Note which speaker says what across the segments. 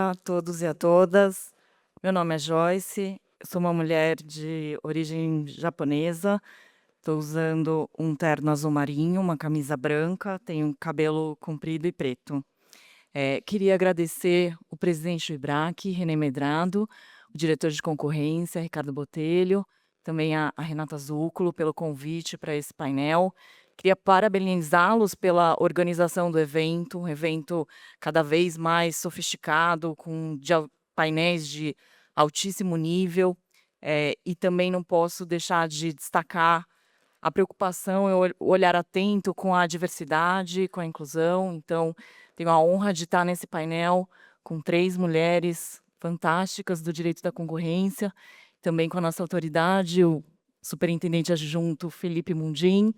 Speaker 1: dia a todos e a todas. Meu nome é Joyce, eu sou uma mulher de origem japonesa. Estou usando um terno azul marinho, uma camisa branca, tenho um cabelo comprido e preto. Queria agradecer o presidente do IBRAC, René Medrado, o diretor de concorrência, Ricardo Botelho, também a Renata Zúculo, pelo convite para esse painel. Queria parabenizá-los pela organização do evento, um evento cada vez mais sofisticado, com painéis de altíssimo nível. E também não posso deixar de destacar a preocupação e o olhar atento com a diversidade, com a inclusão. Então, tenho a honra de estar nesse painel com 3 mulheres fantásticas do direito da concorrência, também com a nossa autoridade, o superintendente adjunto Felipe Mundim,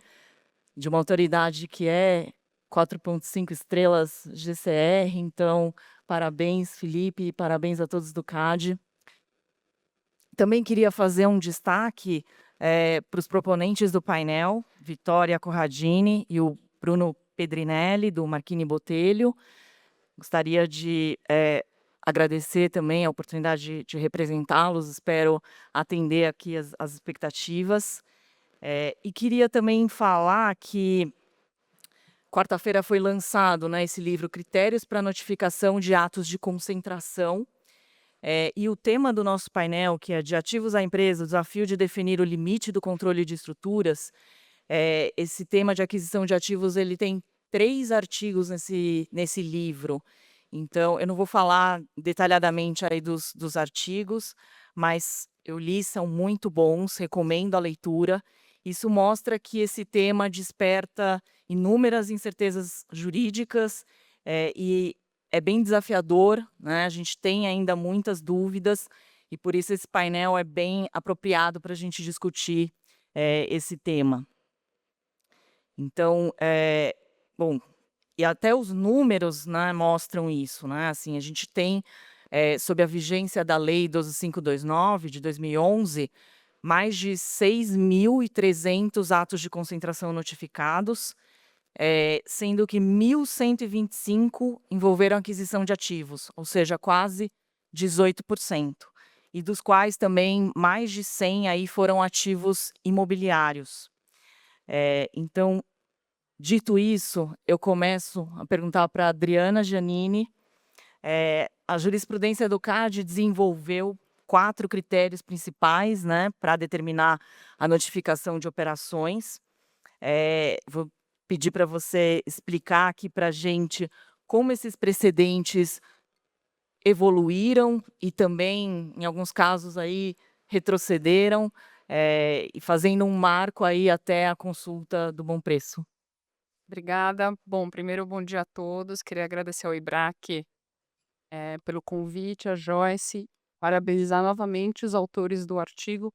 Speaker 1: de uma autoridade que é 4,5 estrelas GCR. Então, parabéns, Felipe, e parabéns a todos do CAD. Também queria fazer um destaque para os proponentes do painel, Vitória Corradini e o Bruno Pedrinelli, do Marchini Botelho. Gostaria de agradecer também a oportunidade de representá-los, espero atender aqui as expectativas. E queria também falar que quarta-feira foi lançado, né, esse livro Critérios para Notificação de Atos de Concentração. E o tema do nosso painel, que é de ativos à empresa, o desafio de definir o limite do controle de estruturas. Esse tema de aquisição de ativos, ele tem 3 artigos nesse livro. Então, eu não vou falar detalhadamente aí dos artigos, mas eu li, são muito bons, recomendo a leitura. Isso mostra que esse tema desperta inúmeras incertezas jurídicas, e é bem desafiador, né? A gente tem ainda muitas dúvidas e por isso esse painel é bem apropriado para a gente discutir esse tema. Então, bom, e até os números, né, mostram isso, né? Assim, a gente tem, sob a vigência da Lei 12.529 de 2011, mais de 6.300 atos de concentração notificados, sendo que 1.125 envolveram aquisição de ativos, ou seja, quase 18%, e dos quais também mais de 100 aí foram ativos imobiliários. Então, dito isso, eu começo a perguntar para a Adriana Giannini. A jurisprudência do CAD desenvolveu 4 critérios principais, né, para determinar a notificação de operações. Vou pedir para você explicar aqui para a gente como esses precedentes evoluíram e também, em alguns casos, aí, retrocederam, e fazendo um marco aí até a consulta do bom preço.
Speaker 2: Obrigada. Bom, primeiro, bom dia a todos. Queria agradecer ao IBRAC, pelo convite, a Joyce, parabenizar novamente os autores do artigo.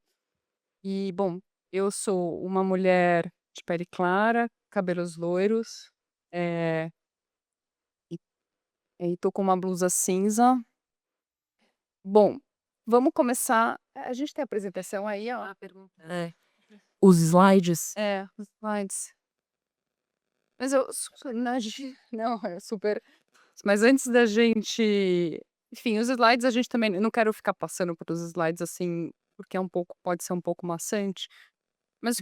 Speaker 2: E, bom, eu sou uma mulher de pele clara, cabelos loiros, eh, e tô com uma blusa cinza. Bom, vamos começar. A gente tem a apresentação aí, ó. A pergunta.
Speaker 1: Os slides.
Speaker 2: Os slides. Mas eu não, não, é super. Mas antes da gente, enfim, os slides a gente também, eu não quero ficar passando pelos slides, assim, porque é um pouco, pode ser um pouco maçante, mas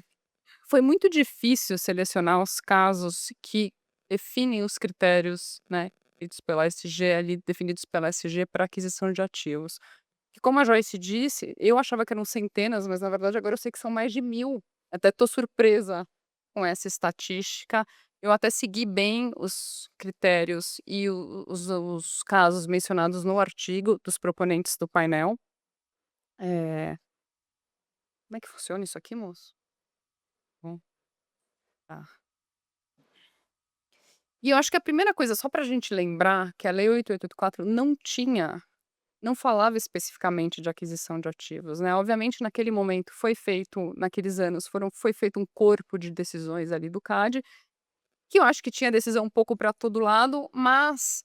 Speaker 2: foi muito difícil selecionar os casos que definem os critérios, né, definidos pela SG ali, definidos pela SG para aquisição de ativos. E como a Joyce disse, eu achava que eram centenas, mas na verdade agora eu sei que são mais de 1.000. Até tô surpresa com essa estatística. Eu até segui bem os critérios e os casos mencionados no artigo dos proponentes do painel. Eh, como é que funciona isso aqui, moço? Bom, tá. E eu acho que a primeira coisa, só para a gente lembrar, que a Lei 8884 não falava especificamente de aquisição de ativos, né. Obviamente, naquele momento foi feito, naqueles anos, foi feito um corpo de decisões ali do CAD, que eu acho que tinha decisão um pouco para todo lado, mas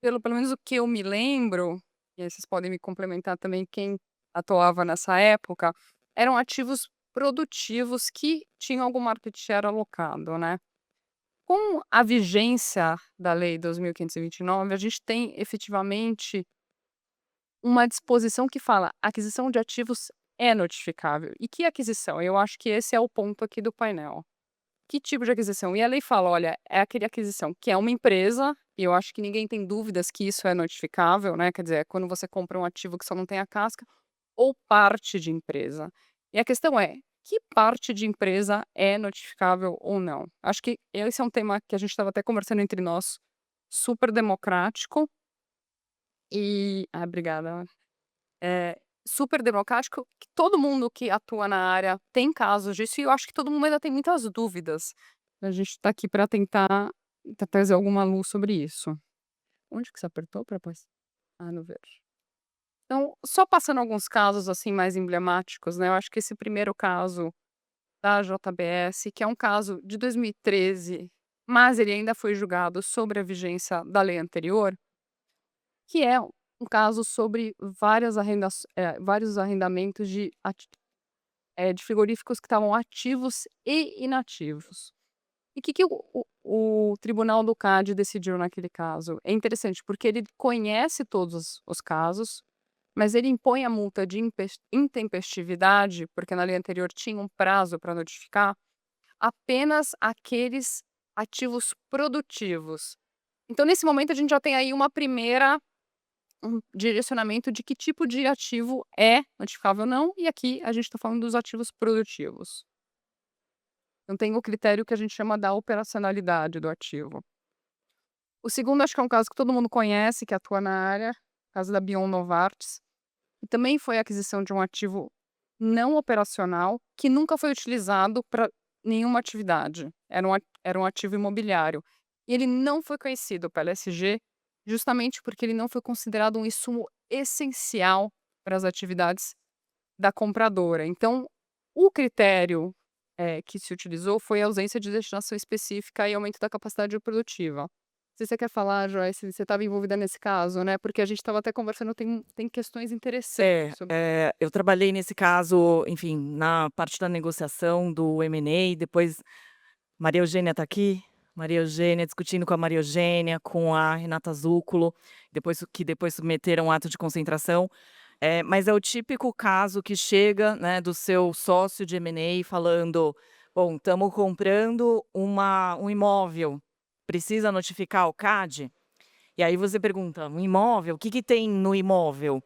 Speaker 2: pelo menos o que eu me lembro, e aí vocês podem me complementar também quem atuava nessa época, eram ativos produtivos que tinham algum market share alocado, né. Com a vigência da Lei 2529, a gente tem efetivamente uma disposição que fala: aquisição de ativos é notificável. E que aquisição? Eu acho que esse é o ponto aqui do painel. Que tipo de aquisição? E a lei fala: olha, é aquele aquisição que é uma empresa, e eu acho que ninguém tem dúvidas que isso é notificável, né? Quer dizer, é quando você compra um ativo que só não tem a casca, ou parte de empresa. E a questão é: que parte de empresa é notificável ou não? Acho que esse é um tema que a gente estava até conversando entre nós, super democrático. E. Ah, obrigada. É super democrático, que todo mundo que atua na área tem casos disso, e eu acho que todo mundo ainda tem muitas dúvidas. A gente está aqui para tentar trazer alguma luz sobre isso. Onde que você apertou para pôr? Ah, no verde. Então, só passando alguns casos, assim, mais emblemáticos, né, eu acho que esse primeiro caso da JBS, que é um caso de 2013, mas ele ainda foi julgado sobre a vigência da lei anterior, que é um caso sobre vários arrendamentos de frigoríficos que estavam ativos e inativos. E o que que o tribunal do CAD decidiu naquele caso? É interessante, porque ele conhece todos os casos, mas ele impõe a multa de intempestividade, porque na lei anterior tinha um prazo para notificar, apenas aqueles ativos produtivos. Então, nesse momento, a gente já tem aí um direcionamento de que tipo de ativo é notificável ou não, e aqui a gente está falando dos ativos produtivos. Então tem o critério que a gente chama da operacionalidade do ativo. O segundo, acho que é um caso que todo mundo conhece, que atua na área, caso da Bion Novartis, e também foi a aquisição de um ativo não operacional que nunca foi utilizado para nenhuma atividade. Era um ativo imobiliário. E ele não foi conhecido pela SG, justamente porque ele não foi considerado um insumo essencial para as atividades da compradora. Então, o critério que se utilizou foi a ausência de destinação específica e aumento da capacidade produtiva. Se você quer falar, Joyce, você estava envolvida nesse caso, né? Porque a gente estava até conversando, tem questões interessantes sobre.
Speaker 1: Eu trabalhei nesse caso, enfim, na parte da negociação do M&A, depois Maria Eugênia está aqui, Maria Eugênia discutindo com a Maria Eugênia, com a Renata Zúculo, depois submeteram um ato de concentração. Mas é o típico caso que chega, né, do seu sócio de M&A falando: "Bom, estamos comprando um imóvel, precisa notificar o CAD?". E aí você pergunta: "Um imóvel? O que que tem no imóvel?".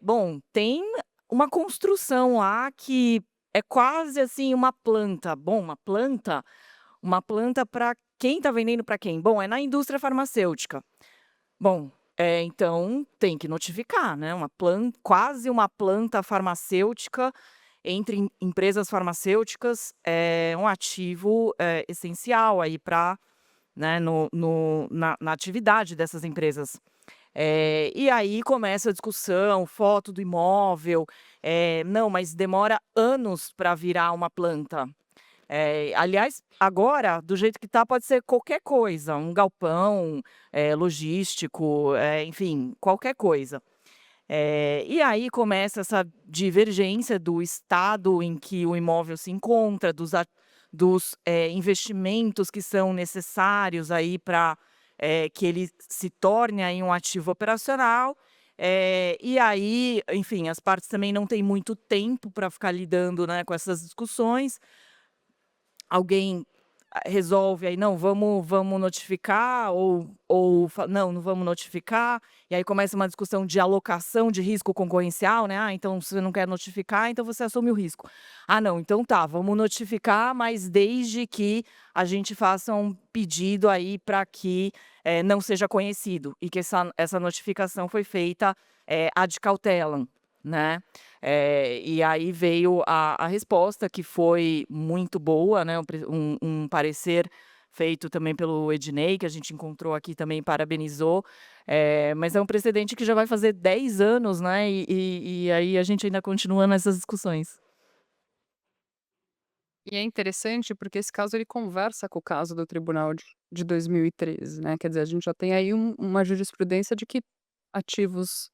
Speaker 1: Bom, tem uma construção lá que é quase, assim, uma planta. Bom, uma planta para quem está vendendo para quem? Bom, é na indústria farmacêutica. Bom, então tem que notificar, né, quase uma planta farmacêutica entre empresas farmacêuticas, é um ativo, essencial aí para, né, na atividade dessas empresas. E aí começa a discussão, foto do imóvel, não, mas demora anos para virar uma planta. Aliás, agora, do jeito que tá, pode ser qualquer coisa, um galpão, logístico, enfim, qualquer coisa. E aí começa essa divergência do estado em que o imóvel se encontra, dos investimentos que são necessários aí para que ele se torne aí um ativo operacional. E aí, enfim, as partes também não têm muito tempo para ficar lidando, né, com essas discussões. Alguém resolve aí: "Não, vamos notificar", ou "Não, não vamos notificar", e aí começa uma discussão de alocação de risco concorrencial, né: "Ah, então se você não quer notificar, então você assume o risco". "Ah, não, então tá, vamos notificar, mas desde que a gente faça um pedido aí para que, não seja conhecido, e que essa notificação foi feita, ad cautelam", né. E aí veio a resposta, que foi muito boa, né, um parecer feito também pelo Ednei, que a gente encontrou aqui também, parabenizou, mas é um precedente que já vai fazer 10 anos, né, e aí a gente ainda continua nessas discussões.
Speaker 2: E é interessante porque esse caso ele conversa com o caso do tribunal de 2013, né? Quer dizer, a gente já tem aí uma jurisprudência de que ativos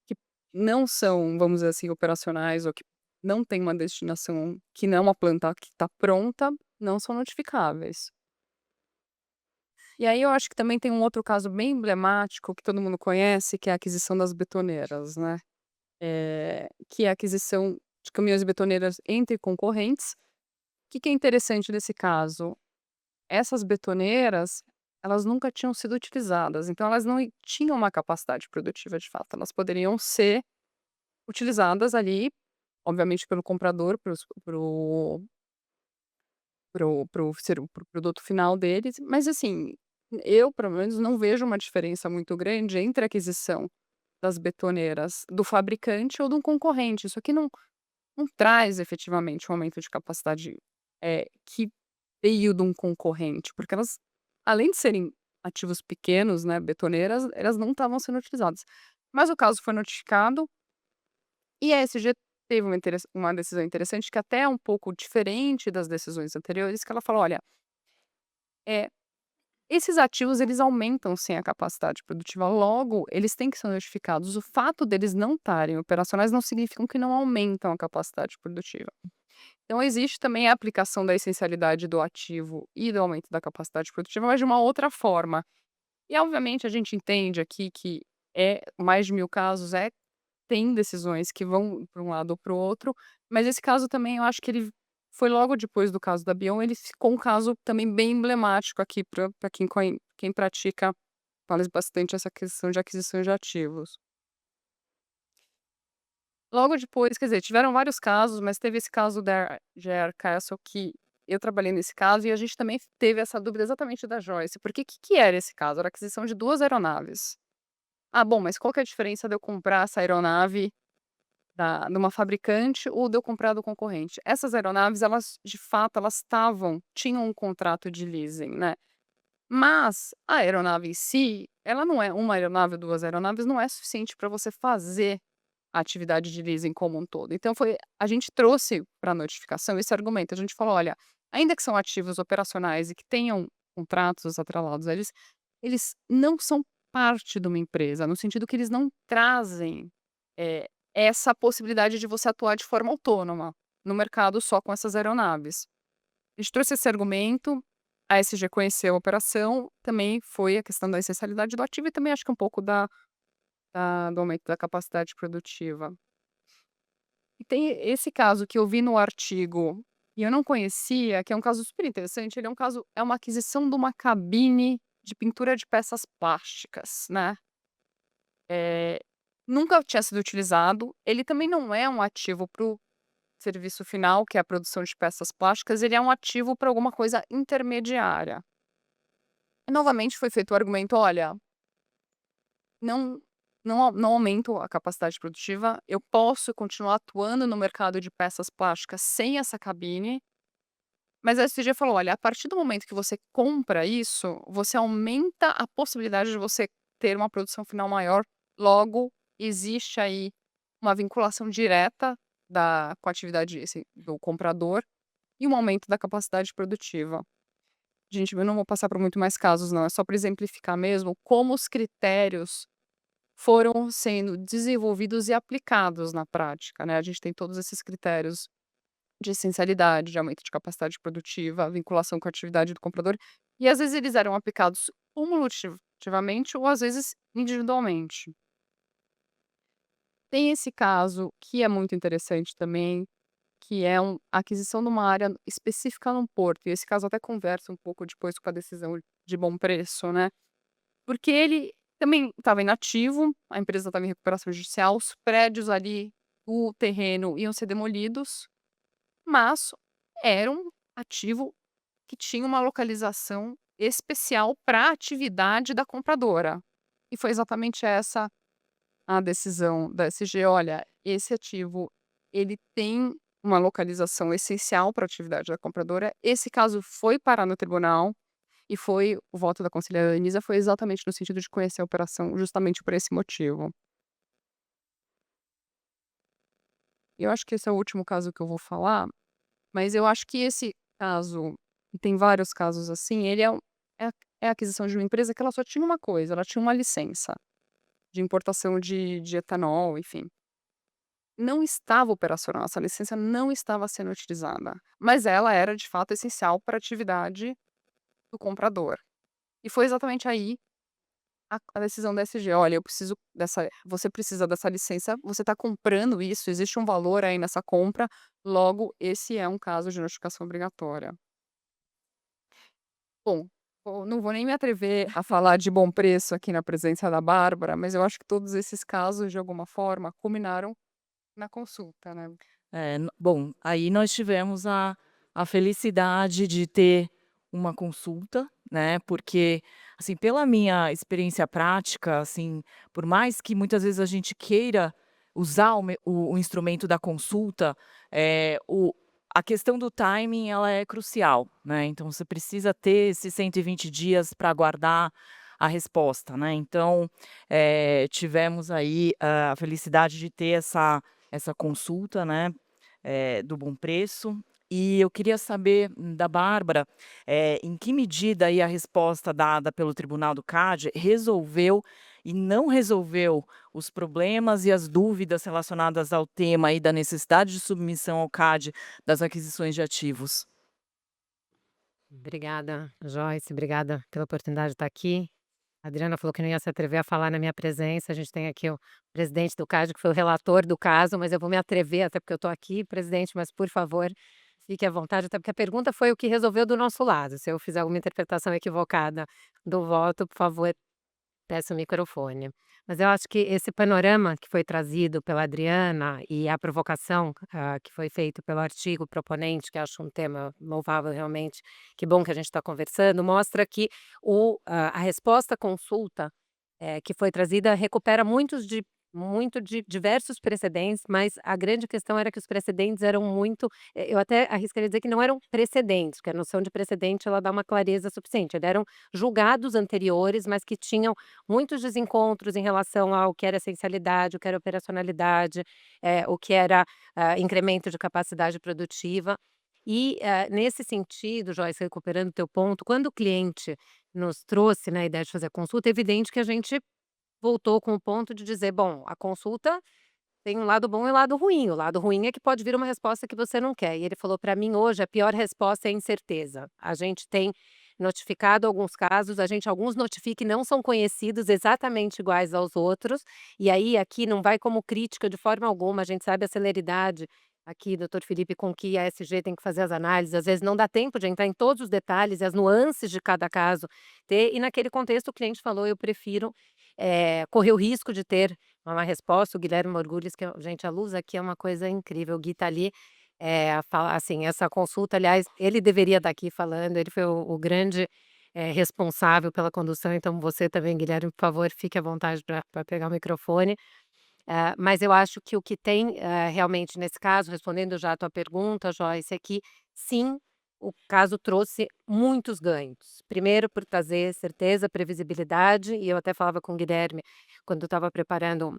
Speaker 2: que não são, vamos dizer assim, operacionais ou que não têm uma destinação, que não é uma planta que está pronta, não são notificáveis. E aí eu acho que também tem um outro caso bem emblemático que todo mundo conhece, que é a aquisição das betoneiras, né, que é a aquisição de caminhões e betoneiras entre concorrentes. Que é interessante nesse caso? Essas betoneiras, elas nunca tinham sido utilizadas, então elas não tinham uma capacidade produtiva de fato, elas poderiam ser utilizadas ali, obviamente pelo comprador, para o produto final deles, mas assim, eu pelo menos não vejo uma diferença muito grande entre a aquisição das betoneiras do fabricante ou de um concorrente. Isso aqui não traz efetivamente um aumento de capacidade, que veio de um concorrente, porque elas, além de serem ativos pequenos, né, betoneiras, elas não estavam sendo utilizadas. Mas o caso foi notificado e a ESG teve uma decisão interessante que até é um pouco diferente das decisões anteriores, que ela falou: "Olha, eh, esses ativos eles aumentam sim a capacidade produtiva, logo eles têm que ser notificados. O fato deles não estarem operacionais não significam que não aumentam a capacidade produtiva". Então existe também a aplicação da essencialidade do ativo e do aumento da capacidade produtiva, mas de uma outra forma. E obviamente a gente entende aqui que mais de 1000 casos, tem decisões que vão para um lado ou para o outro, mas esse caso também eu acho que ele foi logo depois do caso da Bion, ele ficou um caso também bem emblemático aqui para quem pratica, fala bastante essa questão de aquisição de ativos. Logo depois, quer dizer, tiveram vários casos, mas teve esse caso da GR Castle que eu trabalhei nesse caso e a gente também teve essa dúvida exatamente da Joyce, porque que era esse caso? Era a aquisição de 2 aeronaves. Ah, bom, mas qual que é a diferença de eu comprar essa aeronave de uma fabricante ou de eu comprar do concorrente? Essas aeronaves, elas, de fato, elas tinham um contrato de leasing, né, mas a aeronave em si, ela não é uma aeronave ou 2 aeronaves, não é suficiente para você fazer a atividade de leasing como um todo. Então a gente trouxe para a notificação esse argumento, a gente falou: "Olha, ainda que são ativos operacionais e que tenham contratos atrelados a eles não são parte de uma empresa, no sentido que eles não trazem, essa possibilidade de você atuar de forma autônoma no mercado só com essas aeronaves". A gente trouxe esse argumento, a ESG conheceu a operação, também foi a questão da essencialidade do ativo e também acho que um pouco do aumento da capacidade produtiva. E tem esse caso que eu vi no artigo e eu não conhecia, que é um caso super interessante, ele é uma aquisição de uma cabine de pintura de peças plásticas, né. Eh, Nunca tinha sido utilizado, ele também não é um ativo para o serviço final, que é a produção de peças plásticas, ele é um ativo para alguma coisa intermediária. E novamente foi feito o argumento: "Olha, Não não aumento a capacidade produtiva, eu posso continuar atuando no mercado de peças plásticas sem essa cabine", mas a SG falou: "Olha, a partir do momento que você compra isso, você aumenta a possibilidade de você ter uma produção final maior, logo existe aí uma vinculação direta com a atividade, do comprador e um aumento da capacidade produtiva". Gente, eu não vou passar por muito mais casos não, é só para exemplificar mesmo como os critérios foram sendo desenvolvidos e aplicados na prática, né. A gente tem todos esses critérios de essencialidade, de aumento de capacidade produtiva, vinculação com a atividade do comprador, e às vezes eles eram aplicados cumulativamente ou às vezes individualmente. Tem esse caso que é muito interessante também, que é a aquisição de uma área específica num porto, e esse caso até conversa um pouco depois com a decisão de bom preço, né. Porque ele também estava inativo, a empresa estava em recuperação judicial, os prédios ali, o terreno iam ser demolidos, mas era um ativo que tinha uma localização especial para a atividade da compradora. E foi exatamente essa a decisão da SG: "Olha, esse ativo, ele tem uma localização essencial para a atividade da compradora". Esse caso foi parar no tribunal, e o voto da conselheira Anisa foi exatamente no sentido de conhecer a operação justamente por esse motivo. Eu acho que esse é o último caso que eu vou falar, mas eu acho que esse caso, e tem vários casos assim, ele é a é a aquisição de uma empresa que ela só tinha uma coisa, ela tinha uma licença de importação de etanol, enfim. Não estava operacional, essa licença não estava sendo utilizada, mas ela era de fato essencial para a atividade do comprador. E foi exatamente aí a decisão da SG: "Olha, eu preciso dessa você precisa dessa licença, você está comprando isso, existe um valor aí nessa compra, logo esse é um caso de notificação obrigatória". Bom, não vou nem me atrever a falar de bom preço aqui na presença da Bárbara, mas eu acho que todos esses casos, de alguma forma, culminaram na consulta, né.
Speaker 1: Bom, aí nós tivemos a felicidade de ter uma consulta, né, porque, assim, pela minha experiência prática, assim, por mais que muitas vezes a gente queira usar o instrumento da consulta, a questão do timing ela é crucial, né, então você precisa ter esses 120 dias para aguardar a resposta, né. Então, tivemos aí a felicidade de ter essa consulta, né, do Bom Preço. E eu queria saber da Bárbara, em que medida aí a resposta dada pelo tribunal do CAD resolveu e não resolveu os problemas e as dúvidas relacionadas ao tema aí da necessidade de submissão ao CAD das aquisições de ativos.
Speaker 3: Obrigada, Joyce, obrigada pela oportunidade de estar aqui. A Adriana falou que não ia se atrever a falar na minha presença. A gente tem aqui o presidente do CAD, que foi o relator do caso, mas eu vou me atrever, até porque eu estou aqui, presidente, mas por favor, fique à vontade, até porque a pergunta foi o que resolveu do nosso lado. Se eu fizer alguma interpretação equivocada do voto, por favor, peço o microfone. Mas eu acho que esse panorama que foi trazido pela Adriana e a provocação, que foi feito pelo artigo proponente, que acho um tema louvável realmente, que bom que a gente está conversando, mostra que a resposta à consulta, que foi trazida recupera muito de diversos precedentes, mas a grande questão era que os precedentes eram muito, eu até arriscaria dizer que não eram precedentes, que a noção de precedente ela dá uma clareza suficiente, eles eram julgados anteriores, mas que tinham muitos desencontros em relação ao que era essencialidade, o que era operacionalidade, o que era, incremento de capacidade produtiva. E, nesse sentido, Joyce, recuperando o teu ponto, quando o cliente nos trouxe, né, a ideia de fazer a consulta, é evidente que a gente voltou com o ponto de dizer: "Bom, a consulta tem um lado bom e um lado ruim. O lado ruim é que pode vir uma resposta que você não quer". E ele falou para mim hoje: "A pior resposta é a incerteza". A gente tem notificado alguns casos, a gente alguns notifica e não são conhecidos exatamente iguais aos outros, e aí aqui não vai como crítica de forma alguma, a gente sabe a celeridade aqui, doutor Felipe, com que a SG tem que fazer as análises, às vezes não dá tempo de entrar em todos os detalhes e as nuances de cada caso ter, e naquele contexto o cliente falou: "Eu prefiro, correr o risco de ter uma resposta". O Guilherme Morgulhos, que gente, a luz aqui é uma coisa incrível, o Gui tá ali, fala assim, essa consulta, aliás, ele deveria estar aqui falando, ele foi o grande, responsável pela condução, então você também, Guilherme, por favor, fique à vontade para pegar o microfone. Mas eu acho que o que tem, realmente nesse caso, respondendo já a tua pergunta, Joyce, é que sim, o caso trouxe muitos ganhos. Primeiro por trazer certeza, previsibilidade, e eu até falava com o Guilherme quando eu estava preparando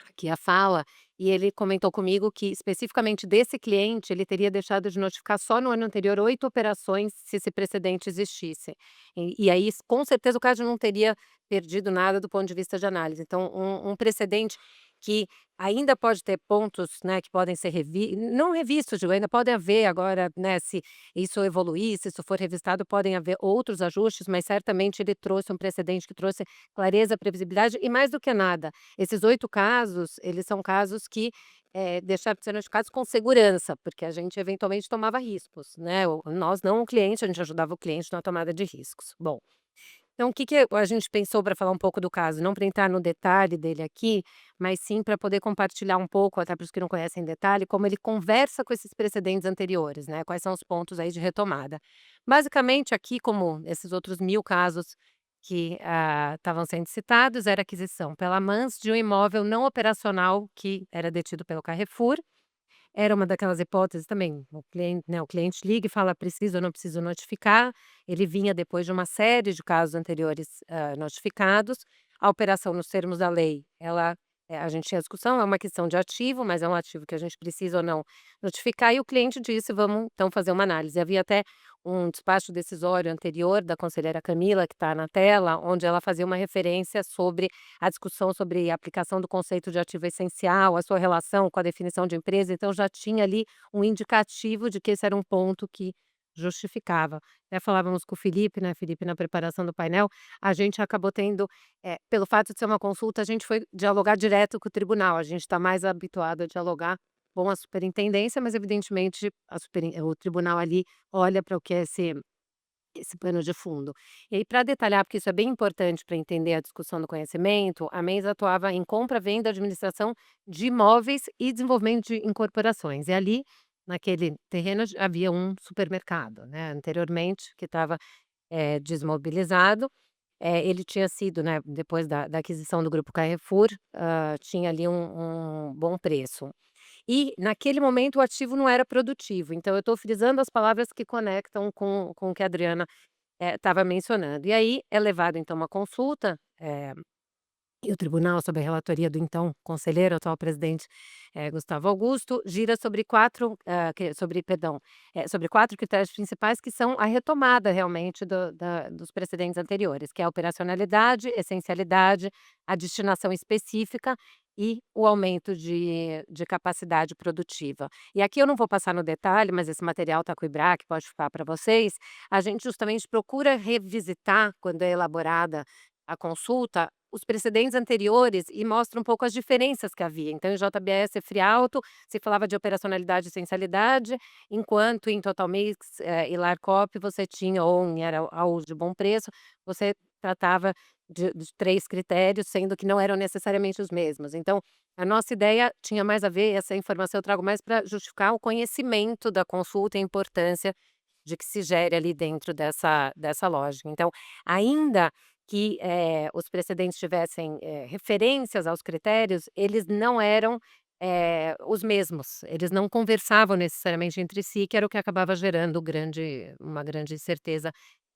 Speaker 3: aqui a fala, e ele comentou comigo que especificamente desse cliente, ele teria deixado de notificar só no ano anterior 8 operações se esse precedente existisse. E aí, com certeza, o caso não teria perdido nada do ponto de vista de análise. Então, um precedente que ainda pode ter pontos, né, que podem ser não revistos, digo, ainda pode haver agora, né, se isso evoluir, se isso for revistado, podem haver outros ajustes, mas certamente ele trouxe um precedente que trouxe clareza, previsibilidade e mais do que nada, esses 8 casos, eles são casos que, deixaram de ser notificados com segurança, porque a gente eventualmente tomava riscos, né, nós não o cliente, a gente ajudava o cliente na tomada de riscos. Bom, então o que que a gente pensou para falar um pouco do caso? Não para entrar no detalhe dele aqui, mas sim para poder compartilhar um pouco, até para os que não conhecem em detalhe, como ele conversa com esses precedentes anteriores, né, quais são os pontos aí de retomada. Basicamente aqui, como esses outros 1000 casos que, estavam sendo citados, era aquisição pela Mans de um imóvel não operacional que era detido pelo Carrefour. Era uma daquelas hipóteses também, o cliente liga e fala: "Preciso ou não preciso notificar?". Ele vinha depois de uma série de casos anteriores, notificados. A operação nos termos da lei, ela, a gente tinha discussão, é uma questão de ativo, mas é um ativo que a gente precisa ou não notificar, e o cliente disse: "Vamos então fazer uma análise". Havia até um despacho decisório anterior da conselheira Camila, que está na tela, onde ela fazia uma referência sobre a discussão sobre a aplicação do conceito de ativo essencial, a sua relação com a definição de empresa, então já tinha ali um indicativo de que esse era um ponto que justificava. Até falávamos com o Felipe, né, Felipe, na preparação do painel, a gente acabou tendo, pelo fato de ser uma consulta, a gente foi dialogar direto com o tribunal, a gente está mais habituado a dialogar com a superintendência, mas evidentemente o tribunal ali olha para o que é esse pano de fundo. E aí, para detalhar, porque isso é bem importante para entender a discussão do conhecimento, a Mensa atuava em compra, venda, administração de imóveis e desenvolvimento de incorporações. E ali, naquele terreno, havia um supermercado, né, anteriormente, que estava desmobilizado. Ele tinha sido, né, depois da aquisição do grupo Carrefour, tinha ali um bom preço. E naquele momento o ativo não era produtivo, então eu estou frisando as palavras que conectam com o que a Adriana estava mencionando. E aí é levado então uma consulta, e o tribunal, sob a relatoria do então conselheiro, atual presidente, Gustavo Augusto, gira sobre 4, sobre 4 critérios principais que são a retomada realmente dos precedentes anteriores, que é a operacionalidade, essencialidade, a destinação específica e o aumento de capacidade produtiva. E aqui eu não vou passar no detalhe, mas esse material está com o IBRAC, pode ficar para vocês. A gente justamente procura revisitar, quando é elaborada a consulta, os precedentes anteriores e mostra um pouco as diferenças que havia. Então, em JBS Frialto, se falava de operacionalidade e essencialidade, enquanto em Total Mix, e Larcop você tinha, ou em Araújo de Bom Preço, você tratava de 3 critérios, sendo que não eram necessariamente os mesmos. Então, a nossa ideia tinha mais a ver, essa informação eu trago mais para justificar o conhecimento da consulta e a importância de que se gere ali dentro dessa lógica. Então, ainda que, os precedentes tivessem, referências aos critérios, eles não eram, os mesmos, eles não conversavam necessariamente entre si, que era o que acabava gerando uma grande incerteza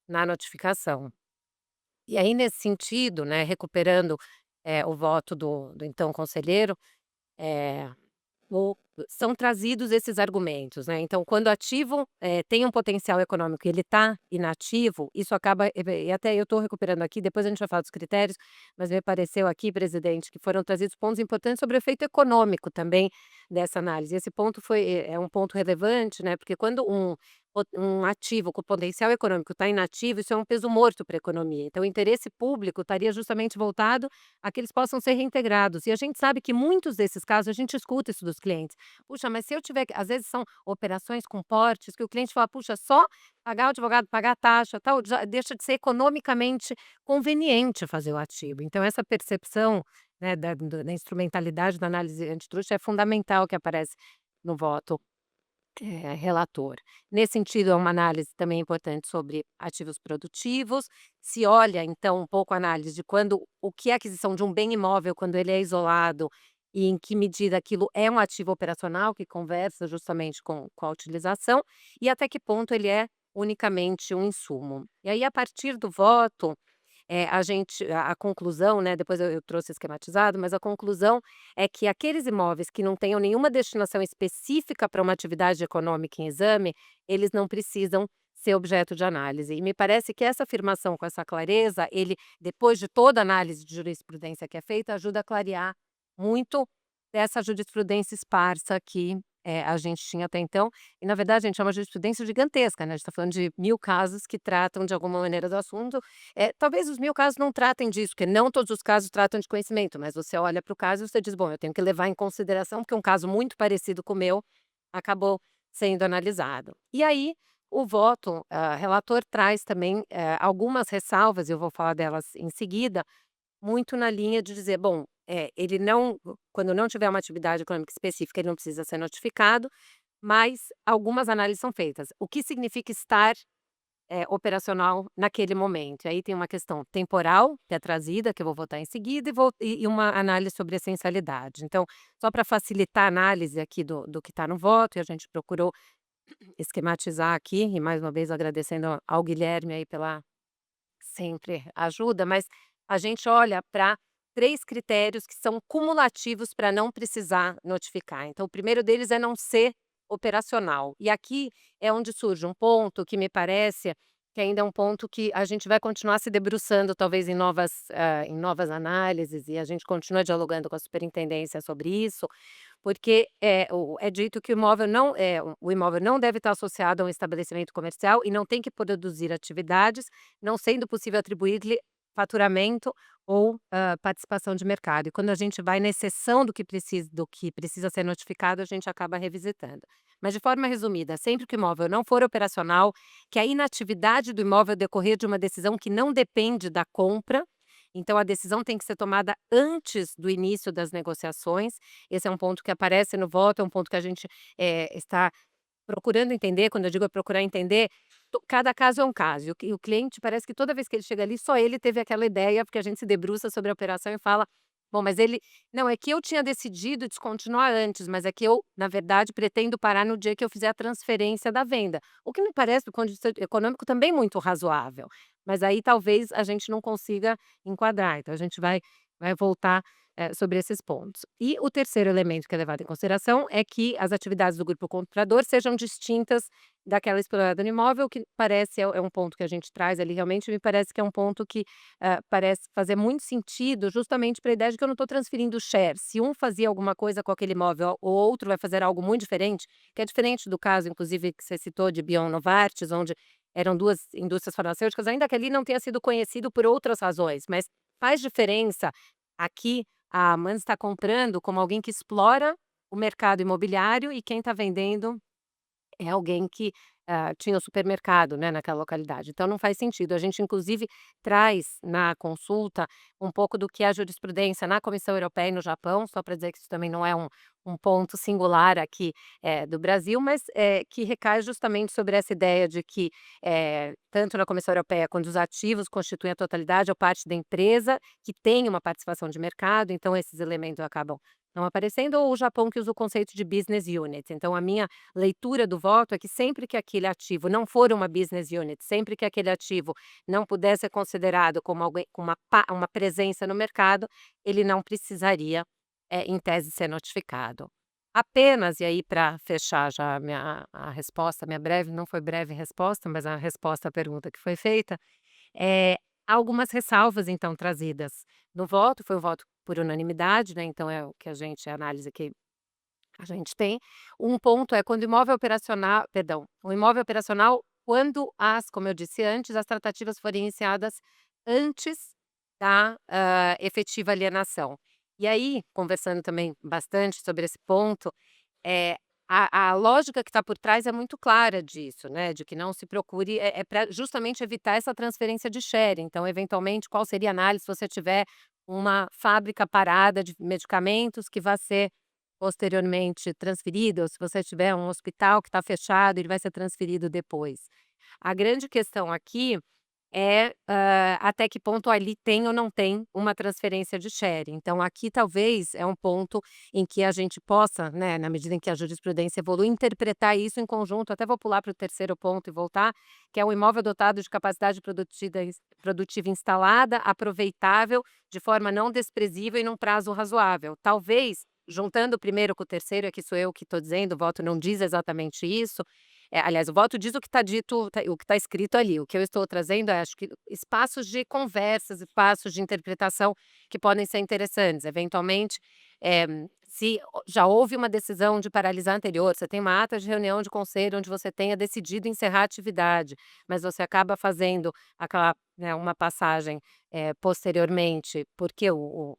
Speaker 3: na notificação. E aí, nesse sentido, né, recuperando, o voto do então conselheiro, eh o são trazidos esses argumentos, né, então quando o ativo, tem um potencial econômico e ele está inativo, isso acaba e até eu estou recuperando aqui, depois a gente vai falar dos critérios, mas me pareceu aqui, presidente, que foram trazidos pontos importantes sobre o efeito econômico também dessa análise. Esse ponto é um ponto relevante, né, porque quando um ativo com potencial econômico está inativo, isso é um peso morto para a economia, então o interesse público estaria justamente voltado a que eles possam ser reintegrados. E a gente sabe que muitos desses casos, a gente escuta isso dos clientes. Puxa, mas se eu tiver às vezes são operações com portes que o cliente fala: "Puxa, só pagar o advogado, pagar a taxa, tal, já deixa de ser economicamente conveniente fazer o ativo". Então essa percepção, né, da instrumentalidade da análise antitruste é fundamental que aparece no voto relator. Nesse sentido, é uma análise também importante sobre ativos produtivos. Se olha, então, um pouco a análise de quando o que é aquisição de um bem imóvel, quando ele é isolado, e em que medida aquilo é um ativo operacional que conversa justamente com a utilização, e até que ponto ele é unicamente um insumo. E aí, a partir do voto, a conclusão, né, depois eu trouxe esquematizado, mas a conclusão é que aqueles imóveis que não tenham nenhuma destinação específica para uma atividade econômica em exame, eles não precisam ser objeto de análise. E me parece que essa afirmação com essa clareza, ele, depois de toda a análise de jurisprudência que é feita, ajuda a clarear muito dessa jurisprudência esparsa que a gente tinha até então. E, na verdade, gente, é uma jurisprudência gigantesca, né? A gente está falando de 1000 casos que tratam de alguma maneira do assunto. Talvez os 1000 casos não tratem disso, porque não todos os casos tratam de conhecimento, mas você olha para o caso e você diz: bom, eu tenho que levar em consideração, porque um caso muito parecido com o meu acabou sendo analisado. E aí, o voto, relator traz também algumas ressalvas, e eu vou falar delas em seguida, muito na linha de dizer: bom, ele não quando não tiver uma atividade econômica específica, ele não precisa ser notificado, mas algumas análises são feitas. O que significa estar, operacional naquele momento? Aí tem uma questão temporal, que é trazida, que eu vou votar em seguida, e uma análise sobre essencialidade. Então, só para facilitar a análise aqui do que está no voto, e a gente procurou esquematizar aqui, e mais uma vez agradecendo ao Guilherme aí pela sempre ajuda, mas a gente olha para 3 critérios que são cumulativos para não precisar notificar. Então, o primeiro deles é não ser operacional. E aqui é onde surge um ponto que me parece que ainda é um ponto que a gente vai continuar se debruçando talvez em novas análises e a gente continua dialogando com a superintendência sobre isso, porque é dito que o imóvel não deve estar associado a um estabelecimento comercial e não tem que produzir atividades, não sendo possível atribuir-lhe faturamento ou participação de mercado. E quando a gente vai na exceção do que precisa ser notificado, a gente acaba revisitando. Mas de forma resumida, sempre que o imóvel não for operacional, que a inatividade do imóvel decorrer de uma decisão que não depende da compra, então a decisão tem que ser tomada antes do início das negociações. Esse é um ponto que aparece no voto, é um ponto que a gente está procurando entender. Quando eu digo procurar entender, cada caso é um caso. E o cliente parece que toda vez que ele chega ali, só ele teve aquela ideia, porque a gente se debruça sobre a operação e fala: bom, mas ele. Não, é que eu tinha decidido descontinuar antes, mas é que eu, na verdade, pretendo parar no dia que eu fizer a transferência da venda. O que me parece, do ponto de vista econômico, também muito razoável. Mas aí talvez a gente não consiga enquadrar. Então a gente vai voltar sobre esses pontos. E o terceiro elemento que é levado em consideração é que as atividades do grupo comprador sejam distintas daquela explorada no imóvel, que parece é um ponto que a gente traz ali, realmente me parece que é um ponto que parece fazer muito sentido, justamente para a ideia de que eu não estou transferindo share. Se um fazia alguma coisa com aquele imóvel, o outro vai fazer algo muito diferente, que é diferente do caso, inclusive, que você citou de Bion Novartis, onde eram duas indústrias farmacêuticas, ainda que ali não tenha sido conhecido por outras razões, mas faz diferença. Aqui, a Amanda está comprando como alguém que explora o mercado imobiliário e quem está vendendo é alguém que tinha o supermercado, né, naquela localidade. Então não faz sentido. A gente inclusive traz na consulta um pouco do que é a jurisprudência na Comissão Europeia e no Japão, só para dizer que isso também não é um ponto singular aqui do Brasil, mas que recai justamente sobre essa ideia de que tanto na Comissão Europeia quando os ativos constituem a totalidade ou parte da empresa que tem uma participação de mercado, então esses elementos acabam não aparecendo, ou o Japão que usa o conceito de business unit. Então a minha leitura do voto é que sempre que aquele ativo não for uma business unit, sempre que aquele ativo não puder ser considerado como alguém com uma presença no mercado, ele não precisaria, em tese, ser notificado. Apenas, e aí para fechar já a resposta, minha breve, não foi breve resposta, mas a resposta à pergunta que foi feita, eh, algumas ressalvas então trazidas no voto, foi um voto por unanimidade, né, então é o que a análise que a gente tem. Um ponto é quando o imóvel operacional quando como eu disse antes, as tratativas forem iniciadas antes da, efetiva alienação. E aí, conversando também bastante sobre esse ponto, eh, a lógica que está por trás é muito clara disso, né, de que não se procure pra justamente evitar essa transferência de share. Então, eventualmente, qual seria a análise se você tiver uma fábrica parada de medicamentos que vai ser posteriormente transferido, ou se você tiver um hospital que está fechado, ele vai ser transferido depois. A grande questão aqui é, até que ponto ali tem ou não tem uma transferência de share. Então aqui talvez é um ponto em que a gente possa, né, na medida em que a jurisprudência evolui, interpretar isso em conjunto, até vou pular para o terceiro ponto e voltar, que é um imóvel dotado de capacidade produtiva instalada, aproveitável, de forma não desprezível e num prazo razoável. Talvez, juntando o primeiro com o terceiro, é que sou eu que estou dizendo, o voto não diz exatamente isso, aliás, o voto diz o que está dito, o que está escrito ali. O que eu estou trazendo acho que espaços de conversas, espaços de interpretação que podem ser interessantes. Eventualmente, se já houve uma decisão de paralisar anterior, você tem uma ata de reunião de conselho onde você tenha decidido encerrar a atividade, mas você acaba fazendo aquela, né, uma passagem posteriormente, porque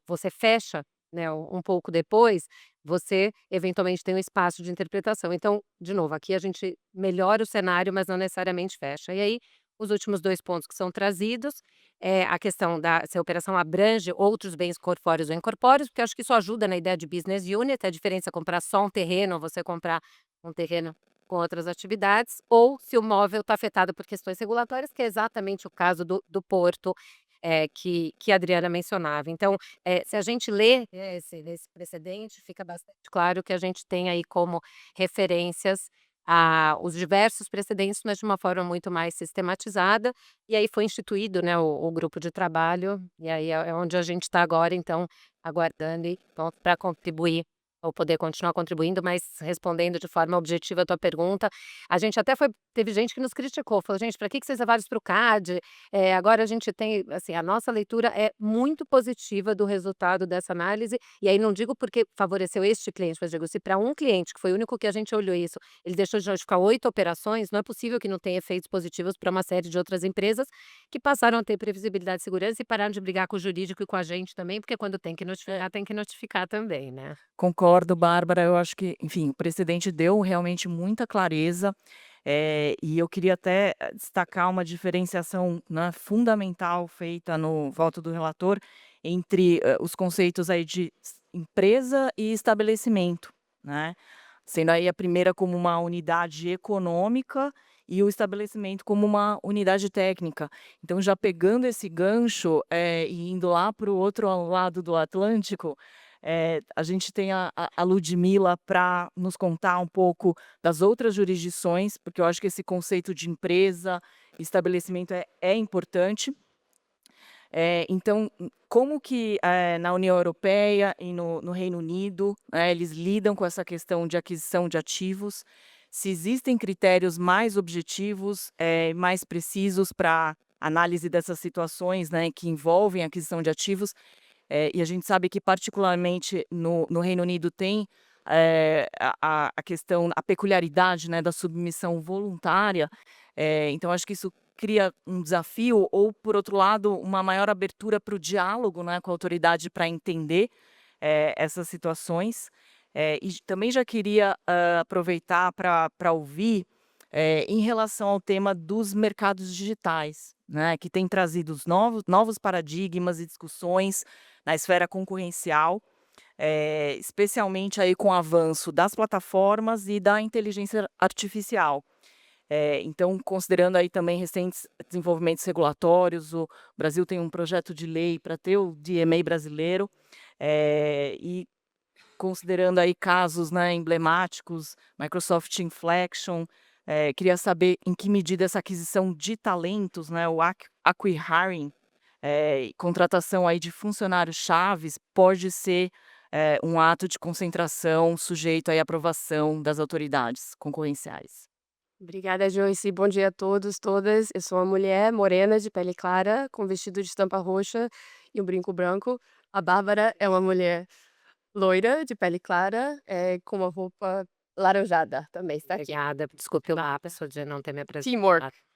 Speaker 3: você fecha, né, um pouco depois, você eventualmente tem um espaço de interpretação. Então, de novo, aqui a gente melhora o cenário, mas não necessariamente fecha. E aí, os últimos 2 pontos que são trazidos, é a questão da se a operação abrange outros bens corpóreos ou incorpóreos, porque eu acho que isso ajuda na ideia de business unit, a diferença é comprar só um terreno ou você comprar um terreno com outras atividades, ou se o móvel está afetado por questões regulatórias, que é exatamente o caso do porto, que a Adriana mencionava. Então, se a gente lê, esse precedente, fica bastante claro que a gente tem aí como referências os diversos precedentes, mas de uma forma muito mais sistematizada, e aí foi instituído, né, o grupo de trabalho, e aí é onde a gente está agora, então, aguardando e pronto para contribuir ou poder continuar contribuindo, mas respondendo de forma objetiva a tua pergunta, a gente até teve gente que nos criticou, falou: "Gente, para que vocês levaram isso para o CAD?". Agora a gente tem, assim, a nossa leitura é muito positiva do resultado dessa análise, e aí não digo porque favoreceu este cliente, mas digo, se para um cliente, que foi o único que a gente olhou isso, ele deixou de notificar 8 operações, não é possível que não tenha efeitos positivos para uma série de outras empresas que passaram a ter previsibilidade e segurança e pararam de brigar com o jurídico e com a gente também, porque quando tem que notificar também, né.
Speaker 1: Concordo, Bárbara. Eu acho que, enfim, o presidente deu realmente muita clareza, e eu queria até destacar uma diferenciação, né, fundamental feita no voto do relator entre os conceitos aí de empresa e estabelecimento, né? Sendo aí a primeira como uma unidade econômica e o estabelecimento como uma unidade técnica. Então, já pegando esse gancho, e indo lá para o outro lado do Atlântico, a gente tem a Ludmila para nos contar um pouco das outras jurisdições, porque eu acho que esse conceito de empresa, estabelecimento é importante. Então, como que, na União Europeia e no Reino Unido, eles lidam com essa questão de aquisição de ativos, se existem critérios mais objetivos, mais precisos para análise dessas situações, né, que envolvem aquisição de ativos, e a gente sabe que particularmente no Reino Unido tem, a questão, a peculiaridade, né, da submissão voluntária, então acho que isso cria um desafio ou, por outro lado, uma maior abertura para o diálogo, né, com a autoridade para entender, essas situações. Também já queria, aproveitar para ouvir, em relação ao tema dos mercados digitais, né, que tem trazido os novos paradigmas e discussões na esfera concorrencial, especialmente aí com o avanço das plataformas e da inteligência artificial. Então, considerando aí também recentes desenvolvimentos regulatórios, o Brasil tem um projeto de lei para ter o DMA brasileiro, e considerando aí casos, né, emblemáticos, Microsoft Inflection, queria saber em que medida essa aquisição de talentos, né, o acqui-hiring, e contratação aí de funcionários chaves pode ser, um ato de concentração sujeito aí à aprovação das autoridades concorrenciais.
Speaker 4: Obrigada, Joyce. Bom dia a todos, todas. Eu sou uma mulher morena de pele clara, com vestido de estampa roxa e um brinco branco. A Bárbara é uma mulher loira, de pele clara, com uma roupa laranjada, também está aqui.
Speaker 3: Obrigada, desculpe o lapso de não ter me
Speaker 4: Teamwork.
Speaker 3: apresentado.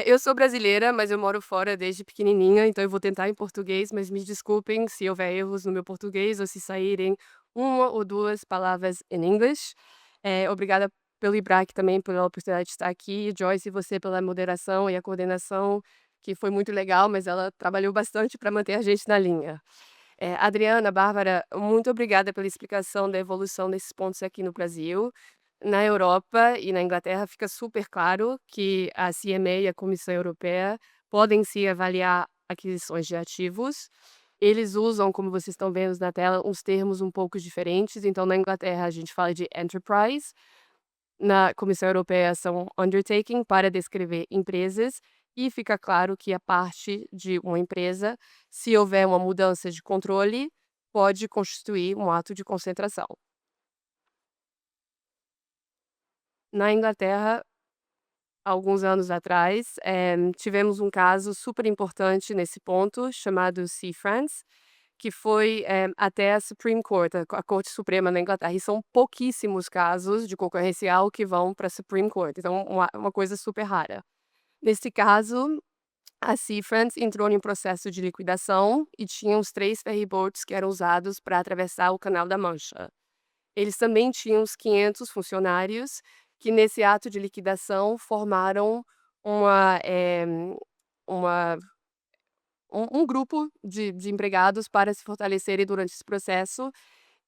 Speaker 4: Eu sou brasileira, mas eu moro fora desde pequenininha, então eu vou tentar em português, mas me desculpem se houver erros no meu português ou se saírem uma ou duas palavras em inglês. Obrigada pelo IBRAC também, pela oportunidade de estar aqui. Joyce, você pela moderação e a coordenação, que foi muito legal, mas ela trabalhou bastante para manter a gente na linha. Adriana, Bárbara, muito obrigada pela explicação da evolução desses pontos aqui no Brasil. Na Europa e na Inglaterra fica super claro que a CMA e a Comissão Europeia podem sim avaliar aquisições de ativos. Eles usam, como vocês estão vendo na tela, uns termos um pouco diferentes. Então, na Inglaterra, a gente fala de enterprise, na Comissão Europeia são undertaking, para descrever empresas, e fica claro que a parte de uma empresa, se houver uma mudança de controle, pode constituir um ato de concentração. Na Inglaterra, alguns anos atrás, tivemos um caso super importante nesse ponto, chamado Seafrance, que foi, até a Supreme Court, a Corte Suprema na Inglaterra, e são pouquíssimos casos de concorrencial que vão para a Supreme Court, então uma coisa super rara. Nesse caso, a Seafrance entrou em processo de liquidação e tinha os 3 ferryboats que eram usados para atravessar o Canal da Mancha. Eles também tinham os 500 funcionários que, nesse ato de liquidação, formaram uma, uma um grupo de empregados para se fortalecerem durante esse processo.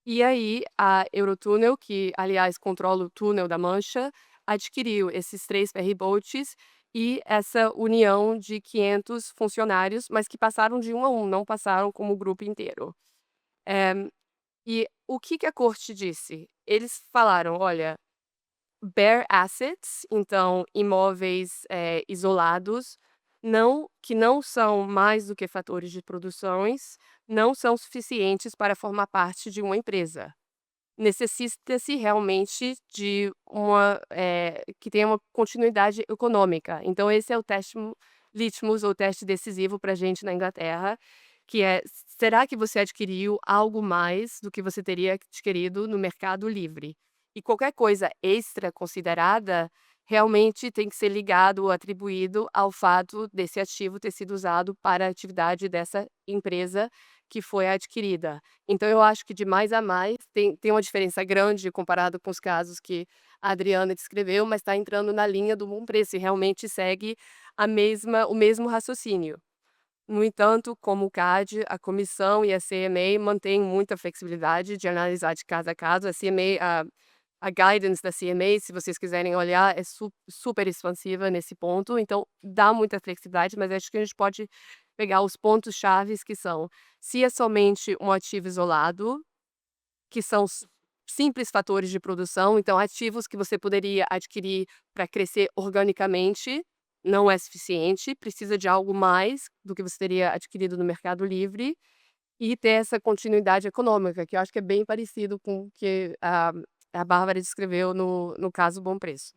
Speaker 4: E aí a Eurotunnel, que aliás controla o túnel da Mancha, adquiriu esses 3 ferryboats e essa união de 500 funcionários, mas que passaram de um a um, não passaram como o grupo inteiro. E o que a corte disse? Eles falaram: "Olha, bare assets", então imóveis, isolados, que não são mais do que fatores de produções, não são suficientes para formar parte de uma empresa. necessita-se realmente de que tenha uma continuidade econômica. Então esse é o teste litmus ou teste decisivo para a gente na Inglaterra, que é: será que você adquiriu algo mais do que você teria adquirido no mercado livre? E qualquer coisa extra considerada realmente tem que ser ligado ou atribuído ao fato desse ativo ter sido usado para a atividade dessa empresa que foi adquirida. Então eu acho que de mais a mais tem uma diferença grande comparado com os casos que a Adriana descreveu, mas está entrando na linha do bom preço e realmente segue o mesmo raciocínio. No entanto, como o CAD, a comissão e a CMA mantêm muita flexibilidade de analisar de caso a caso. A guidance da CMA, se vocês quiserem olhar, é super expansiva nesse ponto, então dá muita flexibilidade, mas acho que a gente pode pegar os pontos chaves que são: se é somente um ativo isolado, que são simples fatores de produção, então ativos que você poderia adquirir para crescer organicamente, não é suficiente, precisa de algo mais do que você teria adquirido no mercado livre, e ter essa continuidade econômica, que eu acho que é bem parecido com o que a Bárbara descreveu no caso Bom Preço.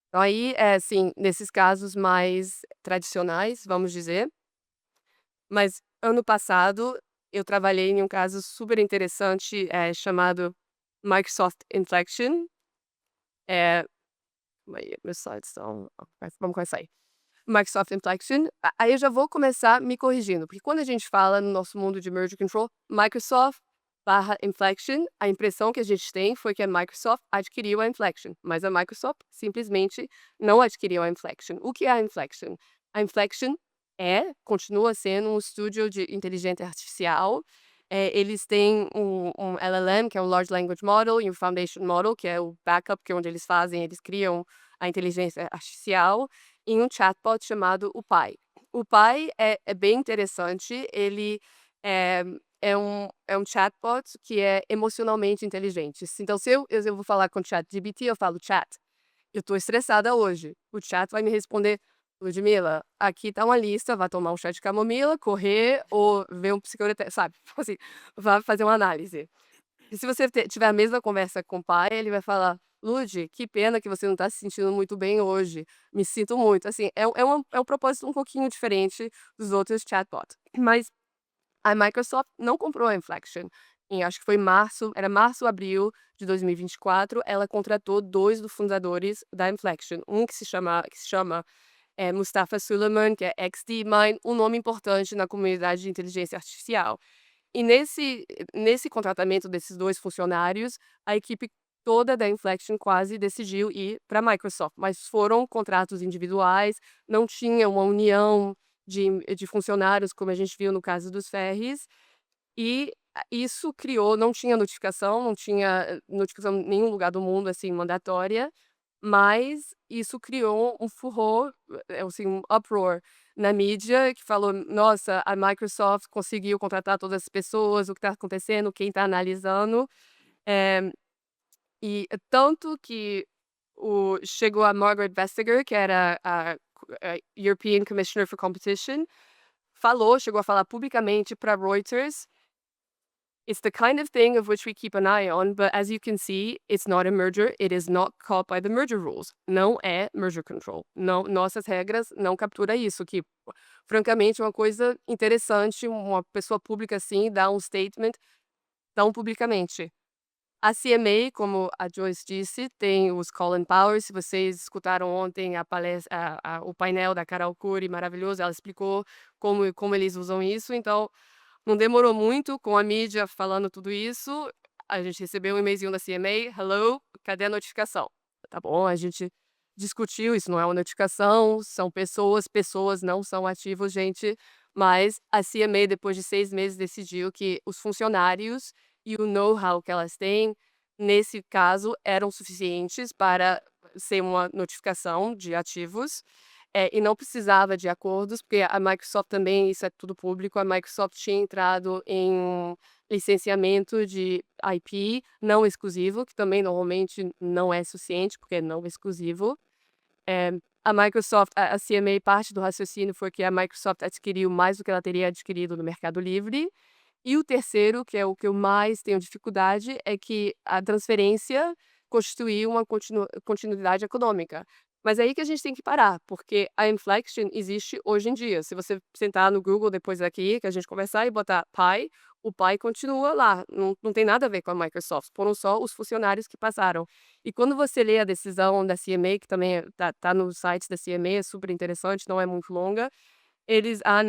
Speaker 4: Então aí, assim, nesses casos mais tradicionais, vamos dizer, mas ano passado eu trabalhei em um caso super interessante, chamado Microsoft Inflection. Meus slides estão. Vamos começar aí. Microsoft Inflection. Aí eu já vou começar me corrigindo, porque quando a gente fala no nosso mundo de merger control, Microsoft barra Inflection, a impressão que a gente tem foi que a Microsoft adquiriu a Inflection, mas a Microsoft simplesmente não adquiriu a Inflection. O que é a Inflection? A Inflection continua sendo um estúdio de inteligência artificial. Eles têm um LLM, que é um Large Language Model, e um Foundation Model, que é o backup, que é onde eles criam a inteligência artificial, e um chatbot chamado o Pi. O Pi é bem interessante, ele é, é um chatbot que é emocionalmente inteligente. Então, se eu vou falar com o ChatGPT, eu falo: chat, eu estou estressada hoje. O chat vai me responder: Ludmila, aqui tá uma lista, vai tomar um chá de camomila, correr ou ver um psicoterapeuta, sabe? Tipo assim, vai fazer uma análise. E se você tiver a mesma conversa com o pai, ele vai falar: Lud, que pena que você não está se sentindo muito bem hoje. Me sinto muito. Assim, é um propósito um pouquinho diferente dos outros chatbots. Mas a Microsoft não comprou a Inflection. Acho que foi março, abril de 2024, ela contratou 2 dos fundadores da Inflection. Um que se chama Mustafa Suleyman, que é ex-DeepMind, um nome importante na comunidade de inteligência artificial. E nesse contratamento desses 2 funcionários, a equipe toda da Inflection quase decidiu ir para a Microsoft, mas foram contratos individuais, não tinha uma união de funcionários, como a gente viu no caso dos ferries, e isso criou, não tinha notificação, não tinha notificação em nenhum lugar do mundo, assim, mandatória, mas isso criou um furor, assim, um uproar na mídia que falou: "Nossa, a Microsoft conseguiu contratar todas as pessoas, o que está acontecendo, quem está analisando". Eh, e tanto que chegou a Margaret Vestager, que era a European Commissioner for Competition, chegou a falar publicamente para Reuters: "It's the kind of thing of which we keep an eye on, but as you can see, it's not a merger. It is not caught by the merger rules." Não é merger control. Não, nossas regras não captura isso, que francamente é uma coisa interessante, uma pessoa pública assim dar um statement tão publicamente. A CMA, como a Joyce disse, tem os Colin Powers. Se vocês escutaram ontem o painel da Carol Curry, maravilhoso, ela explicou como eles usam isso. Então, não demorou muito com a mídia falando tudo isso. A gente recebeu um e-mailzinho da CMA: hello, cadê a notificação? Tá bom, a gente discutiu, isso não é uma notificação, são pessoas não são ativos, gente. Mas a CMA, depois de 6 meses, decidiu que os funcionários e o know-how que elas têm, nesse caso, eram suficientes para ser uma notificação de ativos, e não precisava de acordos, porque a Microsoft também, isso é tudo público, a Microsoft tinha entrado em um licenciamento de IP não exclusivo, que também normalmente não é suficiente, porque é não exclusivo. A Microsoft, a CMA, parte do raciocínio foi que a Microsoft adquiriu mais do que ela teria adquirido no Mercado Livre, E o terceiro, que é o que eu mais tenho dificuldade, é que a transferência constituiu uma continuidade econômica. Mas é aí que a gente tem que parar, porque a inflection existe hoje em dia. Se você sentar no Google depois daqui, que a gente conversar e botar Pi, o Pi continua lá. Não tem nada a ver com a Microsoft. Foram só os funcionários que passaram. E quando você lê a decisão da CMA, que também tá no site da CMA, é super interessante, não é muito longa, a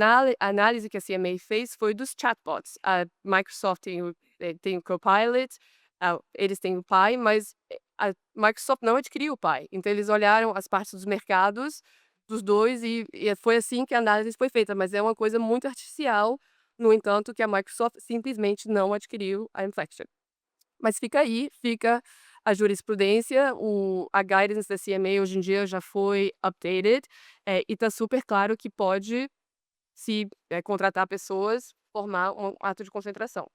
Speaker 4: análise que a CMA fez foi dos chatbots. A Microsoft tem o Copilot, eles têm o Pi, mas a Microsoft não adquiriu o Pi. Então, eles olharam as partes dos mercados dos dois e foi assim que a análise foi feita. Mas é uma coisa muito artificial, no entanto, que a Microsoft simplesmente não adquiriu a Inflection. Mas fica aí, fica a jurisprudência, a guidance da CMA hoje em dia já foi updated, e está super claro que pode, se contratar pessoas, formar um ato de concentração.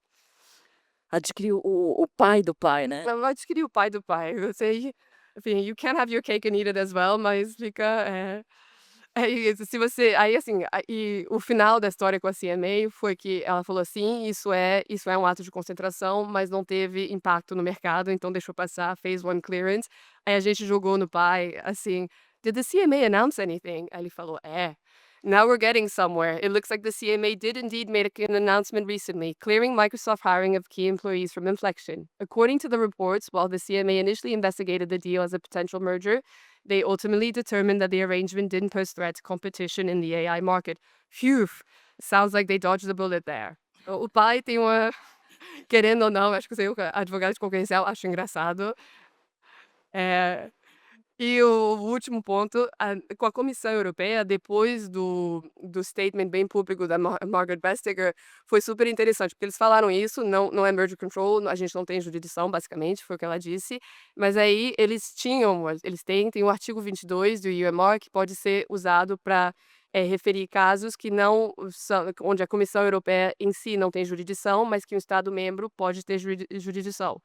Speaker 1: Adquiriu o pai do pai, né?
Speaker 4: Não vai adquirir o pai do pai. Você, enfim, you can have your cake and eat it as well, mas fica. Se você. Aí, assim, e o final da história com a CMA foi que ela falou assim: isso é um ato de concentração, mas não teve impacto no mercado, então deixou passar, fez one clearance. Aí a gente jogou no pai, assim: Did the CMA announce anything? Aí ele falou: Now we're getting somewhere. It looks like the CMA did indeed make an announcement recently, clearing Microsoft hiring of key employees from Inflection. According to the reports, while the CMA initially investigated the deal as a potential merger, they ultimately determined that the arrangement didn't pose threat to competition in the AI market. Phew! Sounds like they dodged the bullet there. O pai tem uma. Querendo ou não, acho que o advogado de concorrencial acho engraçado. E o último ponto, com a Comissão Europeia, depois do statement bem público da Margaret Vestager, foi super interessante, porque eles falaram isso, não é merger control, a gente não tem jurisdição, basicamente, foi o que ela disse, mas aí tem o artigo 22 do UMR, que pode ser usado para referir casos que não são, onde a Comissão Europeia em si não tem jurisdição, mas que um Estado-membro pode ter jurisdição.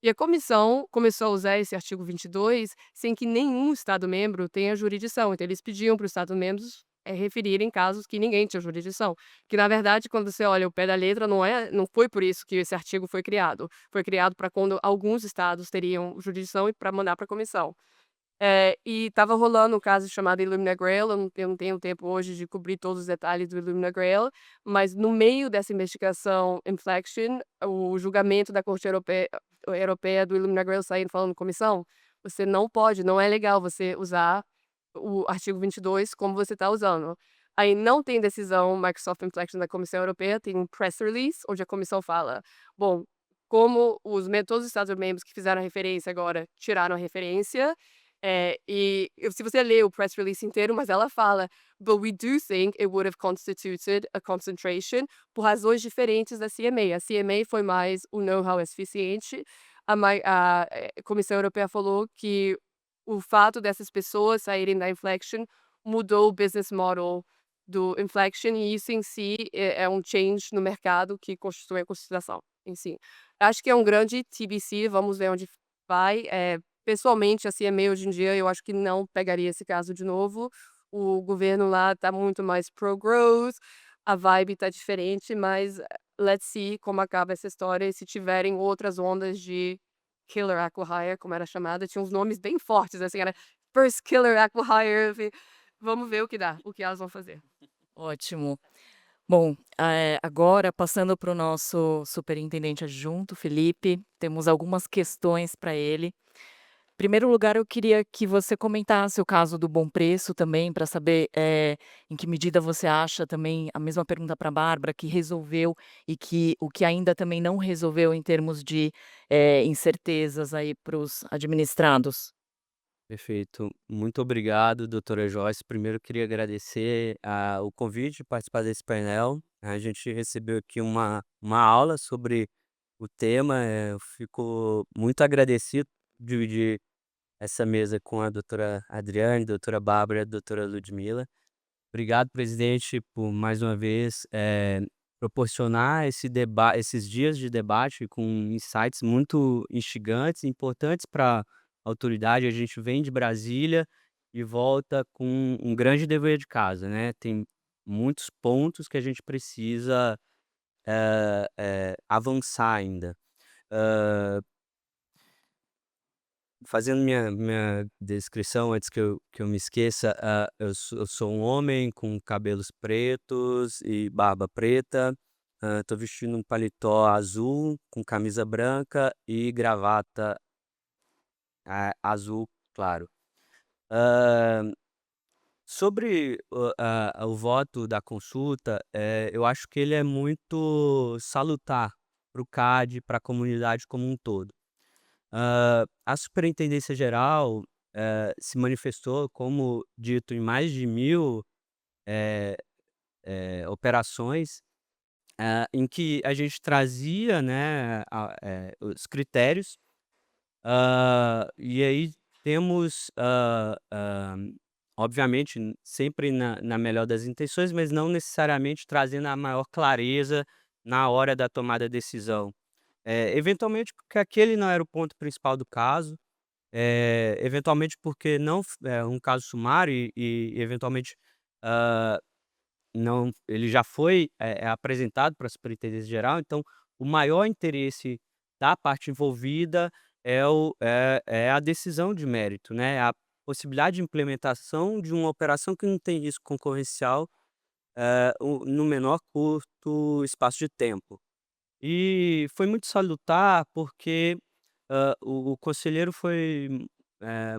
Speaker 4: E a comissão começou a usar esse artigo 22 sem que nenhum Estado-membro tenha jurisdição. Então, eles pediam para os Estados-membros referirem casos que ninguém tinha jurisdição. Que, na verdade, quando você olha o pé da letra, não foi por isso que esse artigo foi criado. Foi criado para quando alguns estados teriam jurisdição e para mandar para a comissão. E estava rolando um caso chamado Illumina Grail. Eu não tenho tempo hoje de cobrir todos os detalhes do Illumina Grail, mas no meio dessa investigação Inflection, o julgamento da Corte Europeia do Illumina Grail saindo falando comissão, você não pode, não é legal você usar o artigo 22 como você está usando. Aí não tem decisão Microsoft Inflection da Comissão Europeia, tem um press release onde a comissão fala, bom, como todos os Estados-membros que fizeram a referência agora tiraram a referência, se você lê o press release inteiro, mas ela fala, but we do think it would have constituted a concentration por razões diferentes da CMA. A CMA foi mais o know-how é suficiente. A Comissão Europeia falou que o fato dessas pessoas saírem da Inflection mudou o business model do Inflection e isso em si é um change no mercado que constitui a consideração em si. Acho que é um grande TBC, vamos ver onde vai. Pessoalmente, a CMA hoje em dia, eu acho que não pegaria esse caso de novo. O governo lá está muito mais pro-growth, a vibe está diferente, mas let's see como acaba essa história e se tiverem outras ondas de killer acqui-hire, como era chamada, tinha uns nomes bem fortes, assim, era first killer acqui-hire, vamos ver o que dá, o que elas vão fazer.
Speaker 1: Ótimo. Bom, agora passando para o nosso superintendente adjunto, Felipe, temos algumas questões para ele. Em primeiro lugar, eu queria que você comentasse o caso do Bom Preço também, para saber em que medida você acha também, a mesma pergunta para a Bárbara, que resolveu e o que ainda também não resolveu em termos de incertezas aí para os administrados.
Speaker 5: Perfeito. Muito obrigado, doutora Joyce. Primeiro, queria agradecer o convite de participar desse painel. A gente recebeu aqui uma aula sobre o tema. Eu fico muito agradecido de dividir essa mesa com a doutora Adriane, doutora Bárbara e a doutora Ludmila. Obrigado, presidente, por mais uma vez proporcionar esses dias de debate com insights muito instigantes e importantes para a autoridade. A gente vem de Brasília e volta com um grande dever de casa, né? Tem muitos pontos que a gente precisa avançar ainda. Hã, Fazendo minha descrição antes que eu me esqueça, eu sou um homem com cabelos pretos e barba preta, tô vestindo um paletó azul com camisa branca e gravata, azul claro. Hã Sobre o voto da consulta, eu acho que ele é muito salutar para o CAD, para a comunidade como um todo. A Superintendência Geral, se manifestou, como dito, em mais de 1000 eh operações, em que a gente trazia, né, os critérios. E aí temos, obviamente, sempre na melhor das intenções, mas não necessariamente trazendo a maior clareza na hora da tomada de decisão. Eventualmente porque aquele não era o ponto principal do caso, eventualmente porque não é um caso sumário e eventualmente, hã, não ele já foi, apresentado para a Superintendência Geral, então o maior interesse da parte envolvida é a decisão de mérito, né, a possibilidade de implementação de uma operação que não tem risco concorrencial, no menor curto espaço de tempo. E foi muito salutar porque, o conselheiro foi,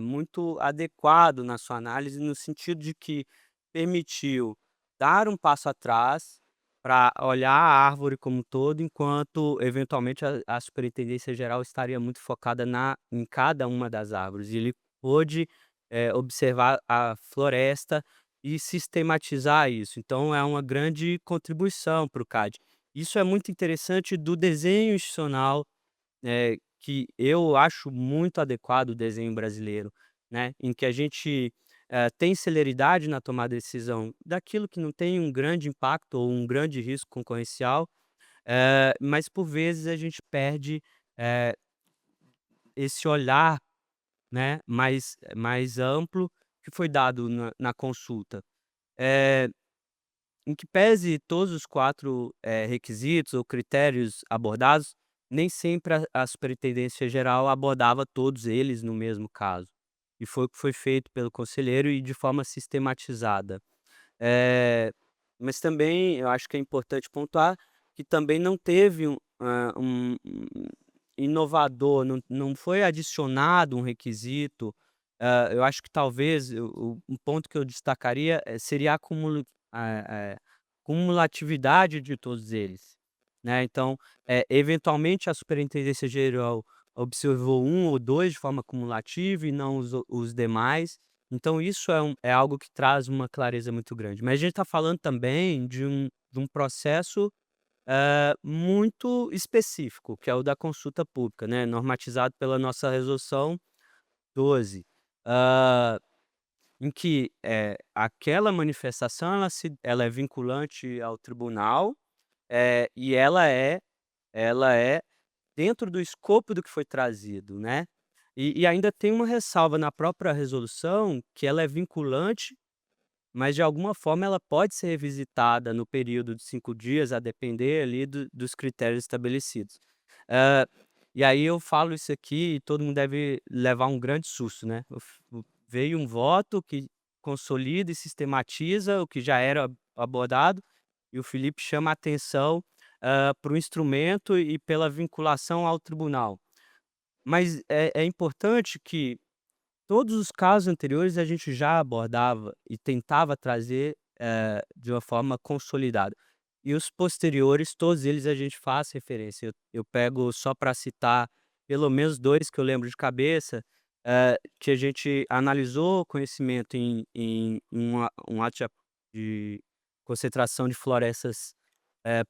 Speaker 5: muito adequado na sua análise, no sentido de que permitiu dar um passo atrás para olhar a árvore como um todo, enquanto eventualmente a superintendência geral estaria muito focada em cada uma das árvores. E ele pôde, observar a floresta e sistematizar isso. Então é uma grande contribuição para o CAD. Isso é muito interessante do desenho institucional, que eu acho muito adequado o desenho brasileiro, né, em que a gente, tem celeridade na tomada de decisão daquilo que não tem um grande impacto ou um grande risco concorrencial, mas por vezes a gente perde, eh, esse olhar, né, mais amplo que foi dado na consulta. Eh Em que pese todos os 4 requisitos ou critérios abordados, nem sempre a superintendência geral abordava todos eles no mesmo caso. E foi o que foi feito pelo conselheiro e de forma sistematizada. Eh, mas também eu acho que é importante pontuar que também não teve um inovador, não foi adicionado um requisito. Eu acho que talvez um ponto que eu destacaria, seria a cumulatividade de todos eles, né. Então, eventualmente a superintendência geral observou um ou 2 de forma cumulativa e não os demais. Então isso é algo que traz uma clareza muito grande. Mas a gente está falando também de um processo, muito específico, que é o da consulta pública, né, normatizado pela nossa resolução 12, hã, em que, aquela manifestação ela é vinculante ao tribunal, e ela é dentro do escopo do que foi trazido, né. E ainda tem uma ressalva na própria resolução, que ela é vinculante, mas de alguma forma ela pode ser revisitada no período de 5 dias, a depender ali dos critérios estabelecidos. Hã, e aí eu falo isso aqui e todo mundo deve levar um grande susto, né. Veio um voto que consolida e sistematiza o que já era abordado, e o Felipe chama a atenção, para o instrumento e pela vinculação ao tribunal. Mas é importante que todos os casos anteriores a gente já abordava e tentava trazer, de uma forma consolidada. E os posteriores, todos eles a gente faz referência. Eu pego só para citar pelo menos 2 que eu lembro de cabeça, que a gente analisou conhecimento em um ato de concentração de florestas,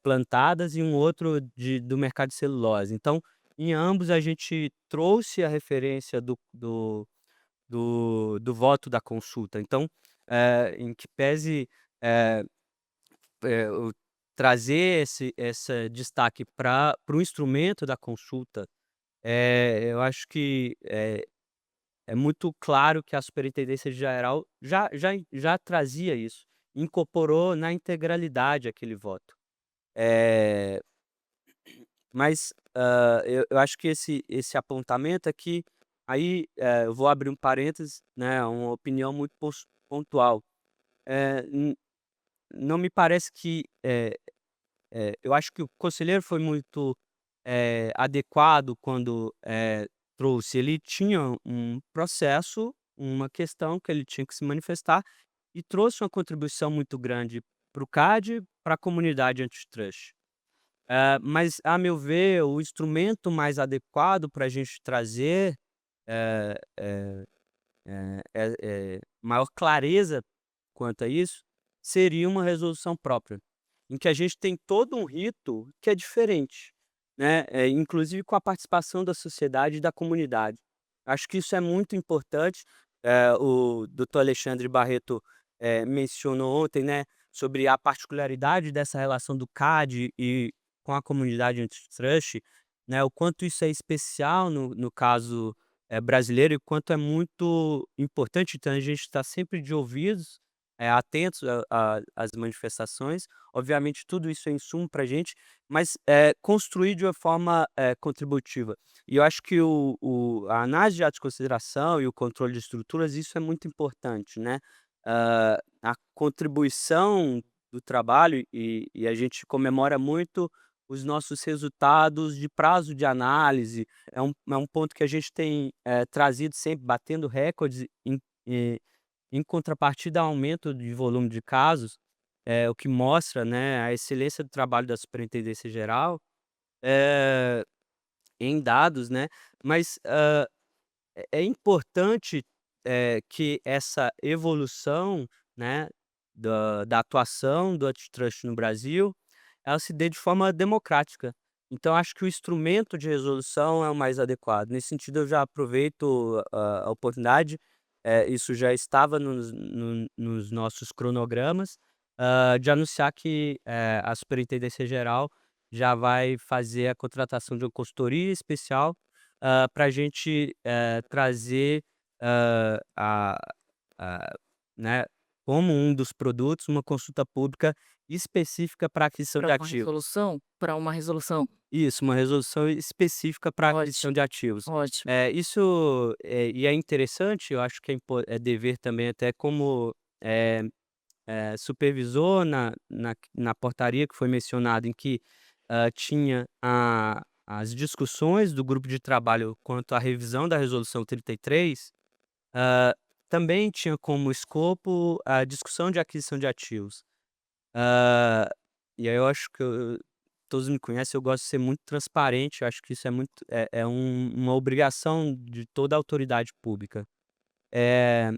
Speaker 5: plantadas, e um outro do mercado de celulose. Então, em ambos a gente trouxe a referência do voto da consulta. Então, em que pese, eh o trazer esse destaque para o instrumento da consulta, eu acho que é muito claro que a Superintendência Geral já trazia isso, incorporou na integralidade aquele voto. Mas, eu acho que esse apontamento aqui, aí, eu vou abrir um parêntese, né, uma opinião muito pontual. N não me parece que, eu acho que o conselheiro foi muito, adequado quando, trouxe. Ele tinha um processo, uma questão que ele tinha que se manifestar e trouxe uma contribuição muito grande para o CAD, para a comunidade antitrust. Mas, a meu ver, o instrumento mais adequado para a gente trazer, eh eh maior clareza quanto a isso, seria uma resolução própria, em que a gente tem todo um rito que é diferente, né, inclusive com a participação da sociedade e da comunidade. Acho que isso é muito importante, o doutor Alexandre Barreto, mencionou ontem, né, sobre a particularidade dessa relação do CAD e com a comunidade antitrust, né, o quanto isso é especial no caso brasileiro e quanto é muito importante, então a gente está sempre de ouvidos, atentos às manifestações. Obviamente tudo isso é insumo para a gente, mas, construir de uma forma, contributiva. E eu acho que a análise de atos de consideração e o controle de estruturas, isso é muito importante, né. A contribuição do trabalho e a gente comemora muito os nossos resultados de prazo de análise, é um ponto que a gente tem, trazido sempre, batendo recordes em contrapartida ao aumento de volume de casos, o que mostra, né, a excelência do trabalho da Superintendência Geral, eh, em dados, né, mas, é importante, que essa evolução, né, da atuação do antitrust no Brasil, ela se dê de forma democrática. Então acho que o instrumento de resolução é o mais adequado. Nesse sentido, eu já aproveito a oportunidade, isso já estava nos nossos cronogramas, de anunciar que, a Superintendência Geral já vai fazer a contratação de uma consultoria especial, para a gente, trazer, a né, como um dos produtos, uma consulta pública específica para aquisição de ativos.
Speaker 1: Para uma resolução.
Speaker 5: Isso, uma resolução específica para aquisição
Speaker 1: Ótimo,
Speaker 5: de ativos.
Speaker 1: ótimo.
Speaker 5: Isso, e é interessante, eu acho que é dever também até como, eh supervisor na portaria que foi mencionado em que, tinha as discussões do grupo de trabalho quanto à revisão da resolução 33, hã, também tinha como escopo a discussão de aquisição de ativos. Hã, e aí eu acho que todos me conhecem, eu gosto de ser muito transparente, eu acho que isso é uma obrigação de toda autoridade pública. Eh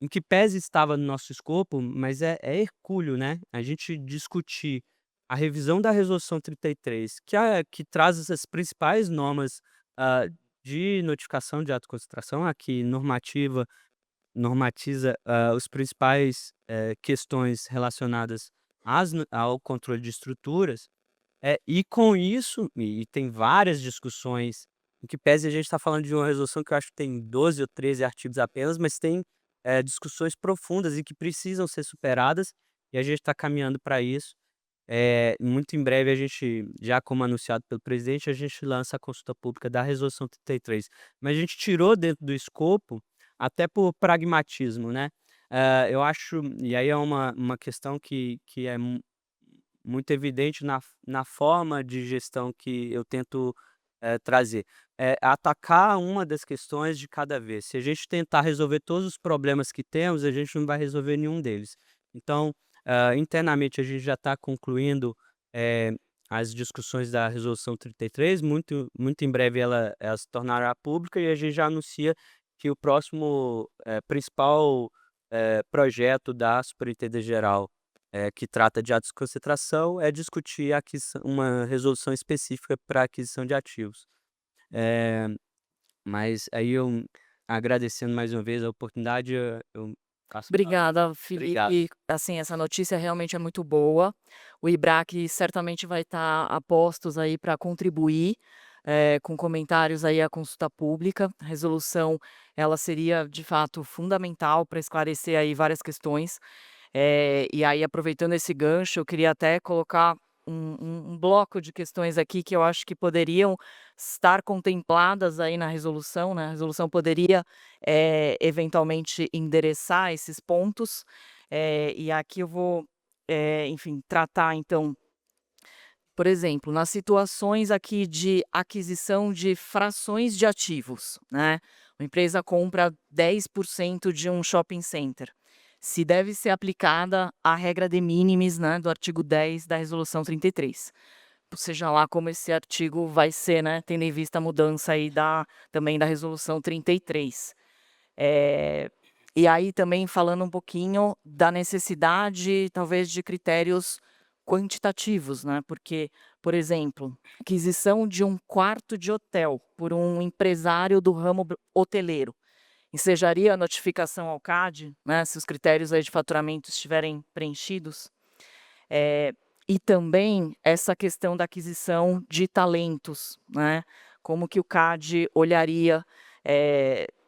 Speaker 5: em que pese estava no nosso escopo, mas é hercúleo, né, a gente discutir a revisão da resolução 33, que traz as principais normas, hã, de notificação de ato de concentração, a que normatiza, os principais, questões relacionadas ao controle de estruturas, e com isso e tem várias discussões, em que pese a gente está falando de uma resolução que eu acho que tem 12 ou 13 artigos apenas, mas tem, discussões profundas e que precisam ser superadas, e a gente está caminhando para isso. Muito em breve a gente, já como anunciado pelo presidente, a gente lança a consulta pública da resolução 33. Mas a gente tirou dentro do escopo, até por pragmatismo, né. Eu acho e aí é uma questão que é muito evidente na forma de gestão que eu tento, trazer. Atacar uma das questões de cada vez. Se a gente tentar resolver todos os problemas que temos, a gente não vai resolver nenhum deles. Então, internamente a gente já está concluindo, eh, as discussões da resolução 33, muito em breve ela se tornará pública e a gente já anuncia que o próximo, principal, projeto da Superintendência Geral, que trata de atos de concentração, é discutir a aquisição uma resolução específica para aquisição de ativos. Eh, mas aí eu, agradecendo mais uma vez a oportunidade, eu passo a palavra.
Speaker 1: Obrigada,
Speaker 5: Obrigado.
Speaker 1: Felipe. Assim, essa notícia realmente é muito boa. O IBRAC certamente vai estar a postos aí para contribuir, com comentários aí à consulta pública. A resolução, ela seria de fato fundamental para esclarecer aí várias questões. E aí aproveitando esse gancho, eu queria até colocar um bloco de questões aqui que eu acho que poderiam estar contempladas aí na resolução, né, a resolução poderia, eventualmente endereçar esses pontos, e aqui eu vou, enfim, tratar então, por exemplo, nas situações aqui de aquisição de frações de ativos, né, uma empresa compra 10% de um shopping center, se deve ser aplicada a regra de minimis, né, do artigo 10 da resolução 33. Seja lá como esse artigo vai ser, né, tendo em vista a mudança aí também da resolução 33. E aí também falando um pouquinho da necessidade, talvez, de critérios quantitativos, né, porque, por exemplo, aquisição de um quarto de hotel por um empresário do ramo hoteleiro, ensejaria a notificação ao CAD, né, se os critérios aí de faturamento estiverem preenchidos? E também essa questão da aquisição de talentos, né, como que o CAD olharia,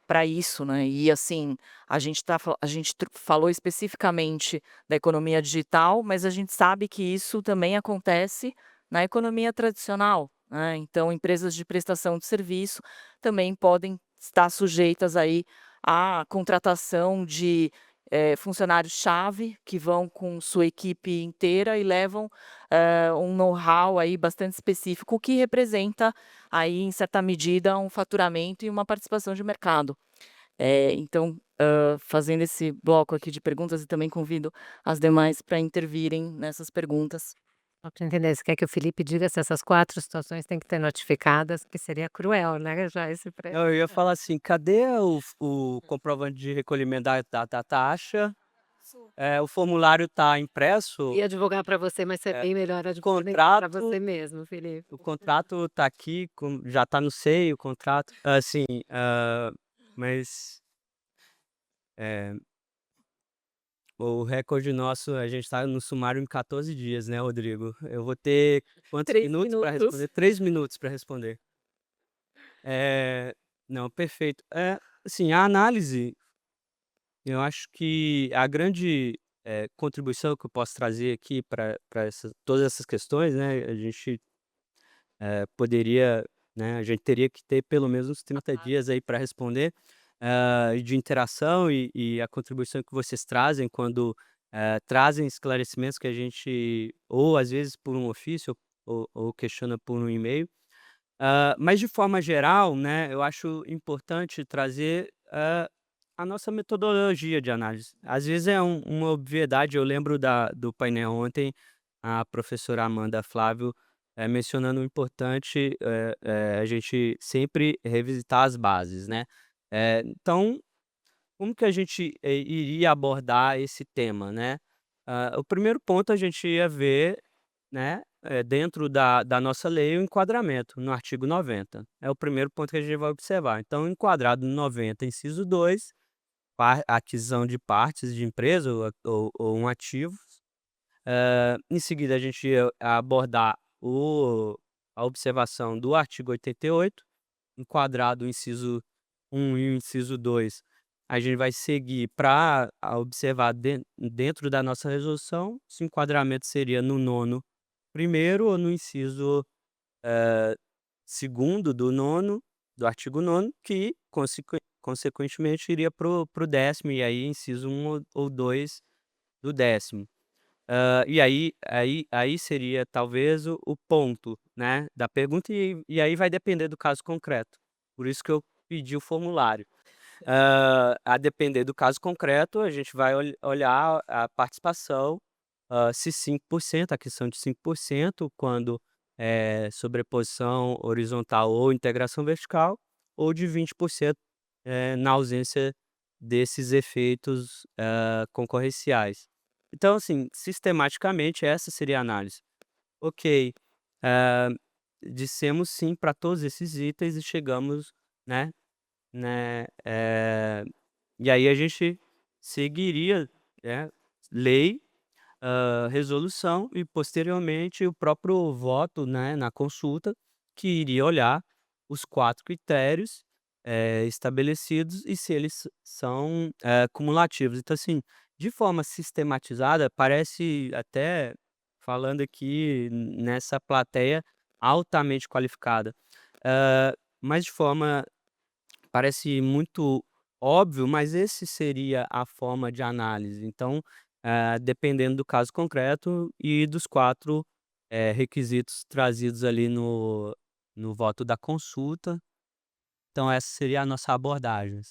Speaker 1: para isso, né, e assim, a gente falou especificamente da economia digital, mas a gente sabe que isso também acontece na economia tradicional, né, então empresas de prestação de serviço também podem estar sujeitas aí à contratação de funcionários-chave que vão com sua equipe inteira e levam, um know-how aí bastante específico que representa aí, em certa medida, um faturamento e uma participação de mercado. Então, fazendo esse bloco aqui de perguntas e também convido as demais para intervirem nessas perguntas.
Speaker 3: Só para entender, você quer que o Felipe diga se essas 4 situações têm que ter notificadas, que seria cruel, né, já esse pre
Speaker 5: Eu ia falar assim, cadê o comprovante de recolhimento da taxa? O formulário está impresso,
Speaker 3: ia divulgar para você, mas é
Speaker 5: é,
Speaker 3: bem melhor
Speaker 5: o
Speaker 3: para
Speaker 5: contrato
Speaker 3: você mesmo, Felipe.
Speaker 5: o contrato está aqui, já está no SEI o contrato, assim, mas, eh, o recorde nosso, a gente está no sumário em 14 dias, né, Rodrigo? Eu vou ter quantos
Speaker 3: 3
Speaker 5: minutos para
Speaker 3: minutos.
Speaker 5: responder? 3 minutos para responder. Não, perfeito. Assim, a análise, eu acho que a grande, contribuição que eu posso trazer aqui para todas essas questões, né, a gente, poderia, né, a gente teria que ter pelo menos uns 30 dias aí para responder, de interação e a contribuição que vocês trazem quando, trazem esclarecimentos que a gente ou às vezes por um ofício ou questiona por um e-mail. Mas de forma geral, né, eu acho importante trazer, a nossa metodologia de análise. Às vezes é uma obviedade, eu lembro do painel ontem, a professora Amanda Flávio, mencionando o importante, a gente sempre revisitar as bases, né. Então, como que a gente, iria abordar esse tema, né? O primeiro ponto a gente ia ver, né, dentro da nossa lei, o enquadramento, no artigo 90. É o primeiro ponto que a gente vai observar. Então, enquadrado no 90, inciso 2, aquisição de partes de empresa ou um ativo. Em seguida, a gente ia abordar a observação do artigo 88, enquadrado o inciso 1 e o inciso 2. A gente vai seguir para observar dentro da nossa resolução se o enquadramento seria no nono primeiro ou no inciso, segundo do nono, do artigo nono, que consequentemente iria para o 10º, e aí inciso 1 ou 2 do 10º. E aí seria talvez o ponto, né, da pergunta, e aí vai depender do caso concreto. Por isso que eu pedi o formulário. A depender do caso concreto, a gente vai olhar a participação, se 5%, a questão de 5% quando é sobreposição horizontal ou integração vertical, ou de 20%, na ausência desses efeitos, concorrenciais. Então, assim, sistematicamente essa seria a análise. Ok, hã, dissemos sim para todos esses itens e chegamos, né, e aí a gente seguiria, né, lei, resolução e posteriormente o próprio voto, né, na consulta, que iria olhar os 4 critérios, estabelecidos e se eles são, cumulativos. Então, assim, de forma sistematizada, parece até falando aqui nessa plateia altamente qualificada. Mas de forma parece muito óbvio, mas esse seria a forma de análise. Então, dependendo do caso concreto e dos 4 requisitos trazidos ali no voto da consulta, então essa seria a nossa abordagem.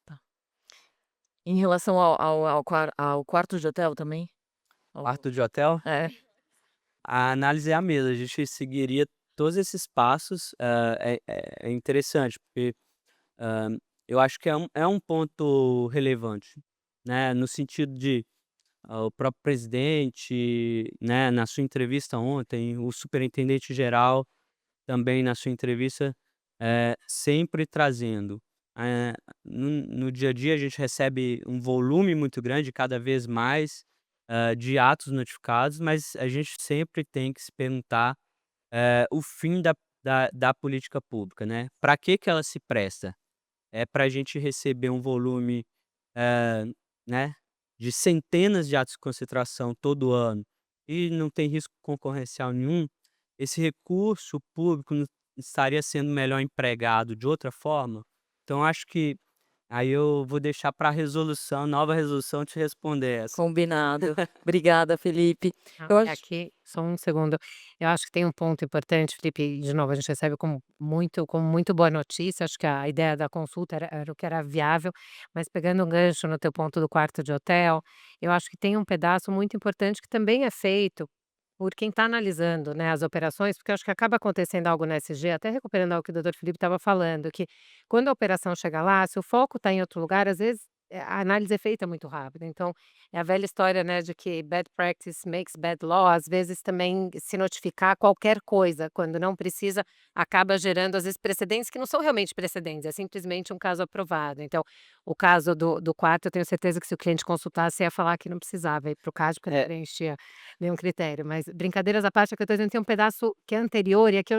Speaker 1: Tá. Em relação ao quarto de hotel também? Ao
Speaker 5: Quarto de hotel,
Speaker 1: é.
Speaker 5: a análise é a mesma, a gente seguiria todos esses passos. É interessante, porque Hã, eu acho que é um ponto relevante, né, no sentido de, o próprio presidente, né, na sua entrevista ontem, o superintendente geral também na sua entrevista, sempre trazendo, no dia a dia a gente recebe um volume muito grande, cada vez mais, de atos notificados, mas a gente sempre tem que se perguntar, o fim da política pública, né, para que ela se presta? É para a gente receber um volume, eh, né, de centenas de atos de concentração todo ano e não tem risco concorrencial nenhum, esse recurso público não estaria sendo melhor empregado de outra forma? Então acho que aí eu vou deixar para a resolução, nova resolução, te responder essa.
Speaker 1: Combinado. Obrigada, Felipe.
Speaker 3: Não,
Speaker 1: Eu
Speaker 3: e
Speaker 1: acho
Speaker 3: aqui, só um segundo. Eu acho que tem um ponto importante, Felipe, e de novo, a gente recebe como muito boa notícia. Acho que a ideia da consulta era o que era viável, mas pegando um gancho no teu ponto do quarto de hotel, eu acho que tem um pedaço muito importante que também é feito por quem está analisando, né, as operações, porque eu acho que acaba acontecendo algo na SG, até recuperando algo que o doutor Felipe estava falando, que quando a operação chega lá, se o foco está em outro lugar, às vezes a análise é feita muito rápido. Então, é a velha história, né, de que bad practice makes bad law. Às vezes também se notificar qualquer coisa, quando não precisa, acaba gerando, às vezes, precedentes que não são realmente precedentes, é simplesmente um caso aprovado. Então, o caso do quarto, eu tenho certeza que se o cliente consultasse, ia falar que não precisava ir para o CAD, porque não
Speaker 5: É,
Speaker 3: preenchia nenhum critério. Mas, brincadeiras à parte, é que eu estou dizendo, tem um pedaço que é anterior e é que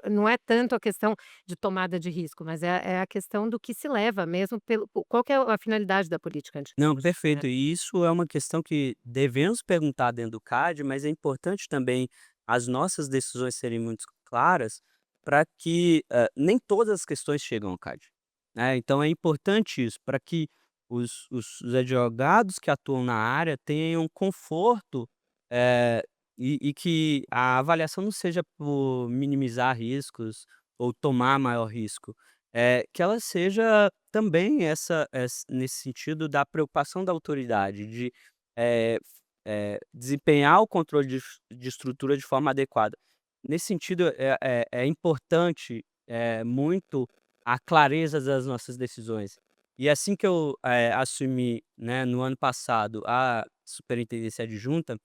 Speaker 3: não é tanto a questão de tomada de risco, mas é a questão do que se leva mesmo pelo qual que é a finalidade da política
Speaker 5: não,
Speaker 3: antidoping, né.
Speaker 5: perfeito. E isso é uma questão que devemos perguntar dentro do CAD, mas é importante também as nossas decisões serem muito claras para que, nem todas as questões chegam ao CAD, né. Então é importante isso, para que os advogados que atuam na área tenham conforto, eh, e que a avaliação não seja por minimizar riscos ou tomar maior risco, que ela seja também nesse sentido da preocupação da autoridade de, desempenhar o controle de estrutura de forma adequada. Nesse sentido, é importante, muito a clareza das nossas decisões. E assim que eu, assumi, né, no ano passado a superintendência adjunta,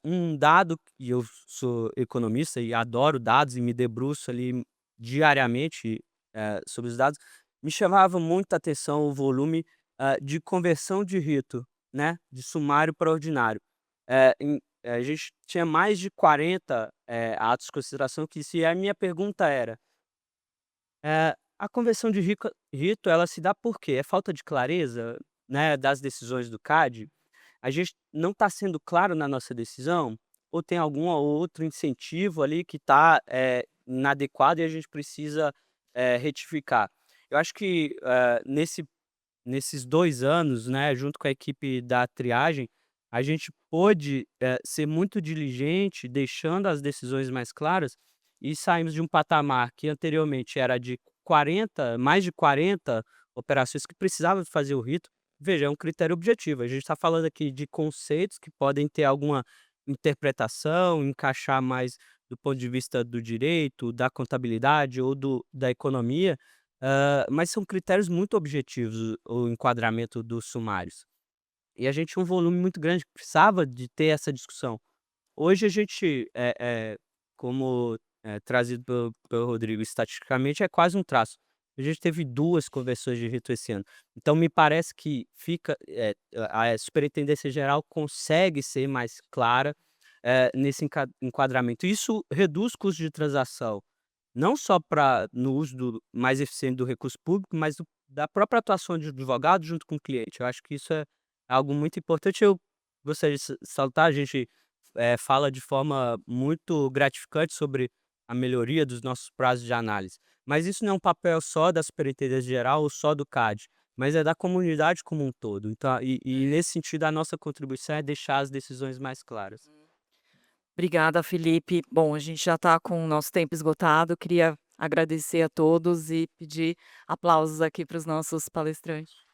Speaker 5: um dado, e eu sou economista e adoro dados e me debruço ali diariamente, sobre os dados, me chamava muito a atenção o volume, de conversão de rito, né, de sumário para ordinário. A gente tinha mais de 40, atos de consideração que se a minha pergunta era, a conversão de rito ela se dá por quê? É falta de clareza, né, das decisões do CAD? A gente não está sendo claro na nossa decisão? Ou tem algum outro incentivo ali que está, inadequado e a gente precisa, retificar? Eu acho que, nesses 2 anos, né, junto com a equipe da triagem, a gente pôde, ser muito diligente, deixando as decisões mais claras, e saímos de um patamar que anteriormente era de 40, mais de 40 operações que precisavam fazer o rito. Veja, é um critério objetivo, a gente está falando aqui de conceitos que podem ter alguma interpretação, encaixar mais do ponto de vista do direito, da contabilidade ou da economia, mas são critérios muito objetivos o enquadramento dos sumários. E a gente tinha um volume muito grande, precisava de ter essa discussão. Hoje a gente, como, trazido pelo Rodrigo estatisticamente, é quase um traço. A gente teve 2 conversões de rito esse ano. Então me parece que fica, a superintendência geral consegue ser mais clara, nesse enquadramento. Isso reduz custo de transação, não só para no uso mais eficiente do recurso público, mas da própria atuação de advogado junto com o cliente. Eu acho que isso é algo muito importante. Eu gostaria de saltar, a gente fala de forma muito gratificante sobre a melhoria dos nossos prazos de análise. Mas isso não é um papel só da Superintendência Geral ou só do CAD, mas é da comunidade como um todo. Então, nesse sentido, a nossa contribuição é deixar as decisões mais claras.
Speaker 1: Obrigada, Felipe. Bom, a gente já está com o nosso tempo esgotado. Queria agradecer a todos e pedir aplausos aqui para os nossos palestrantes.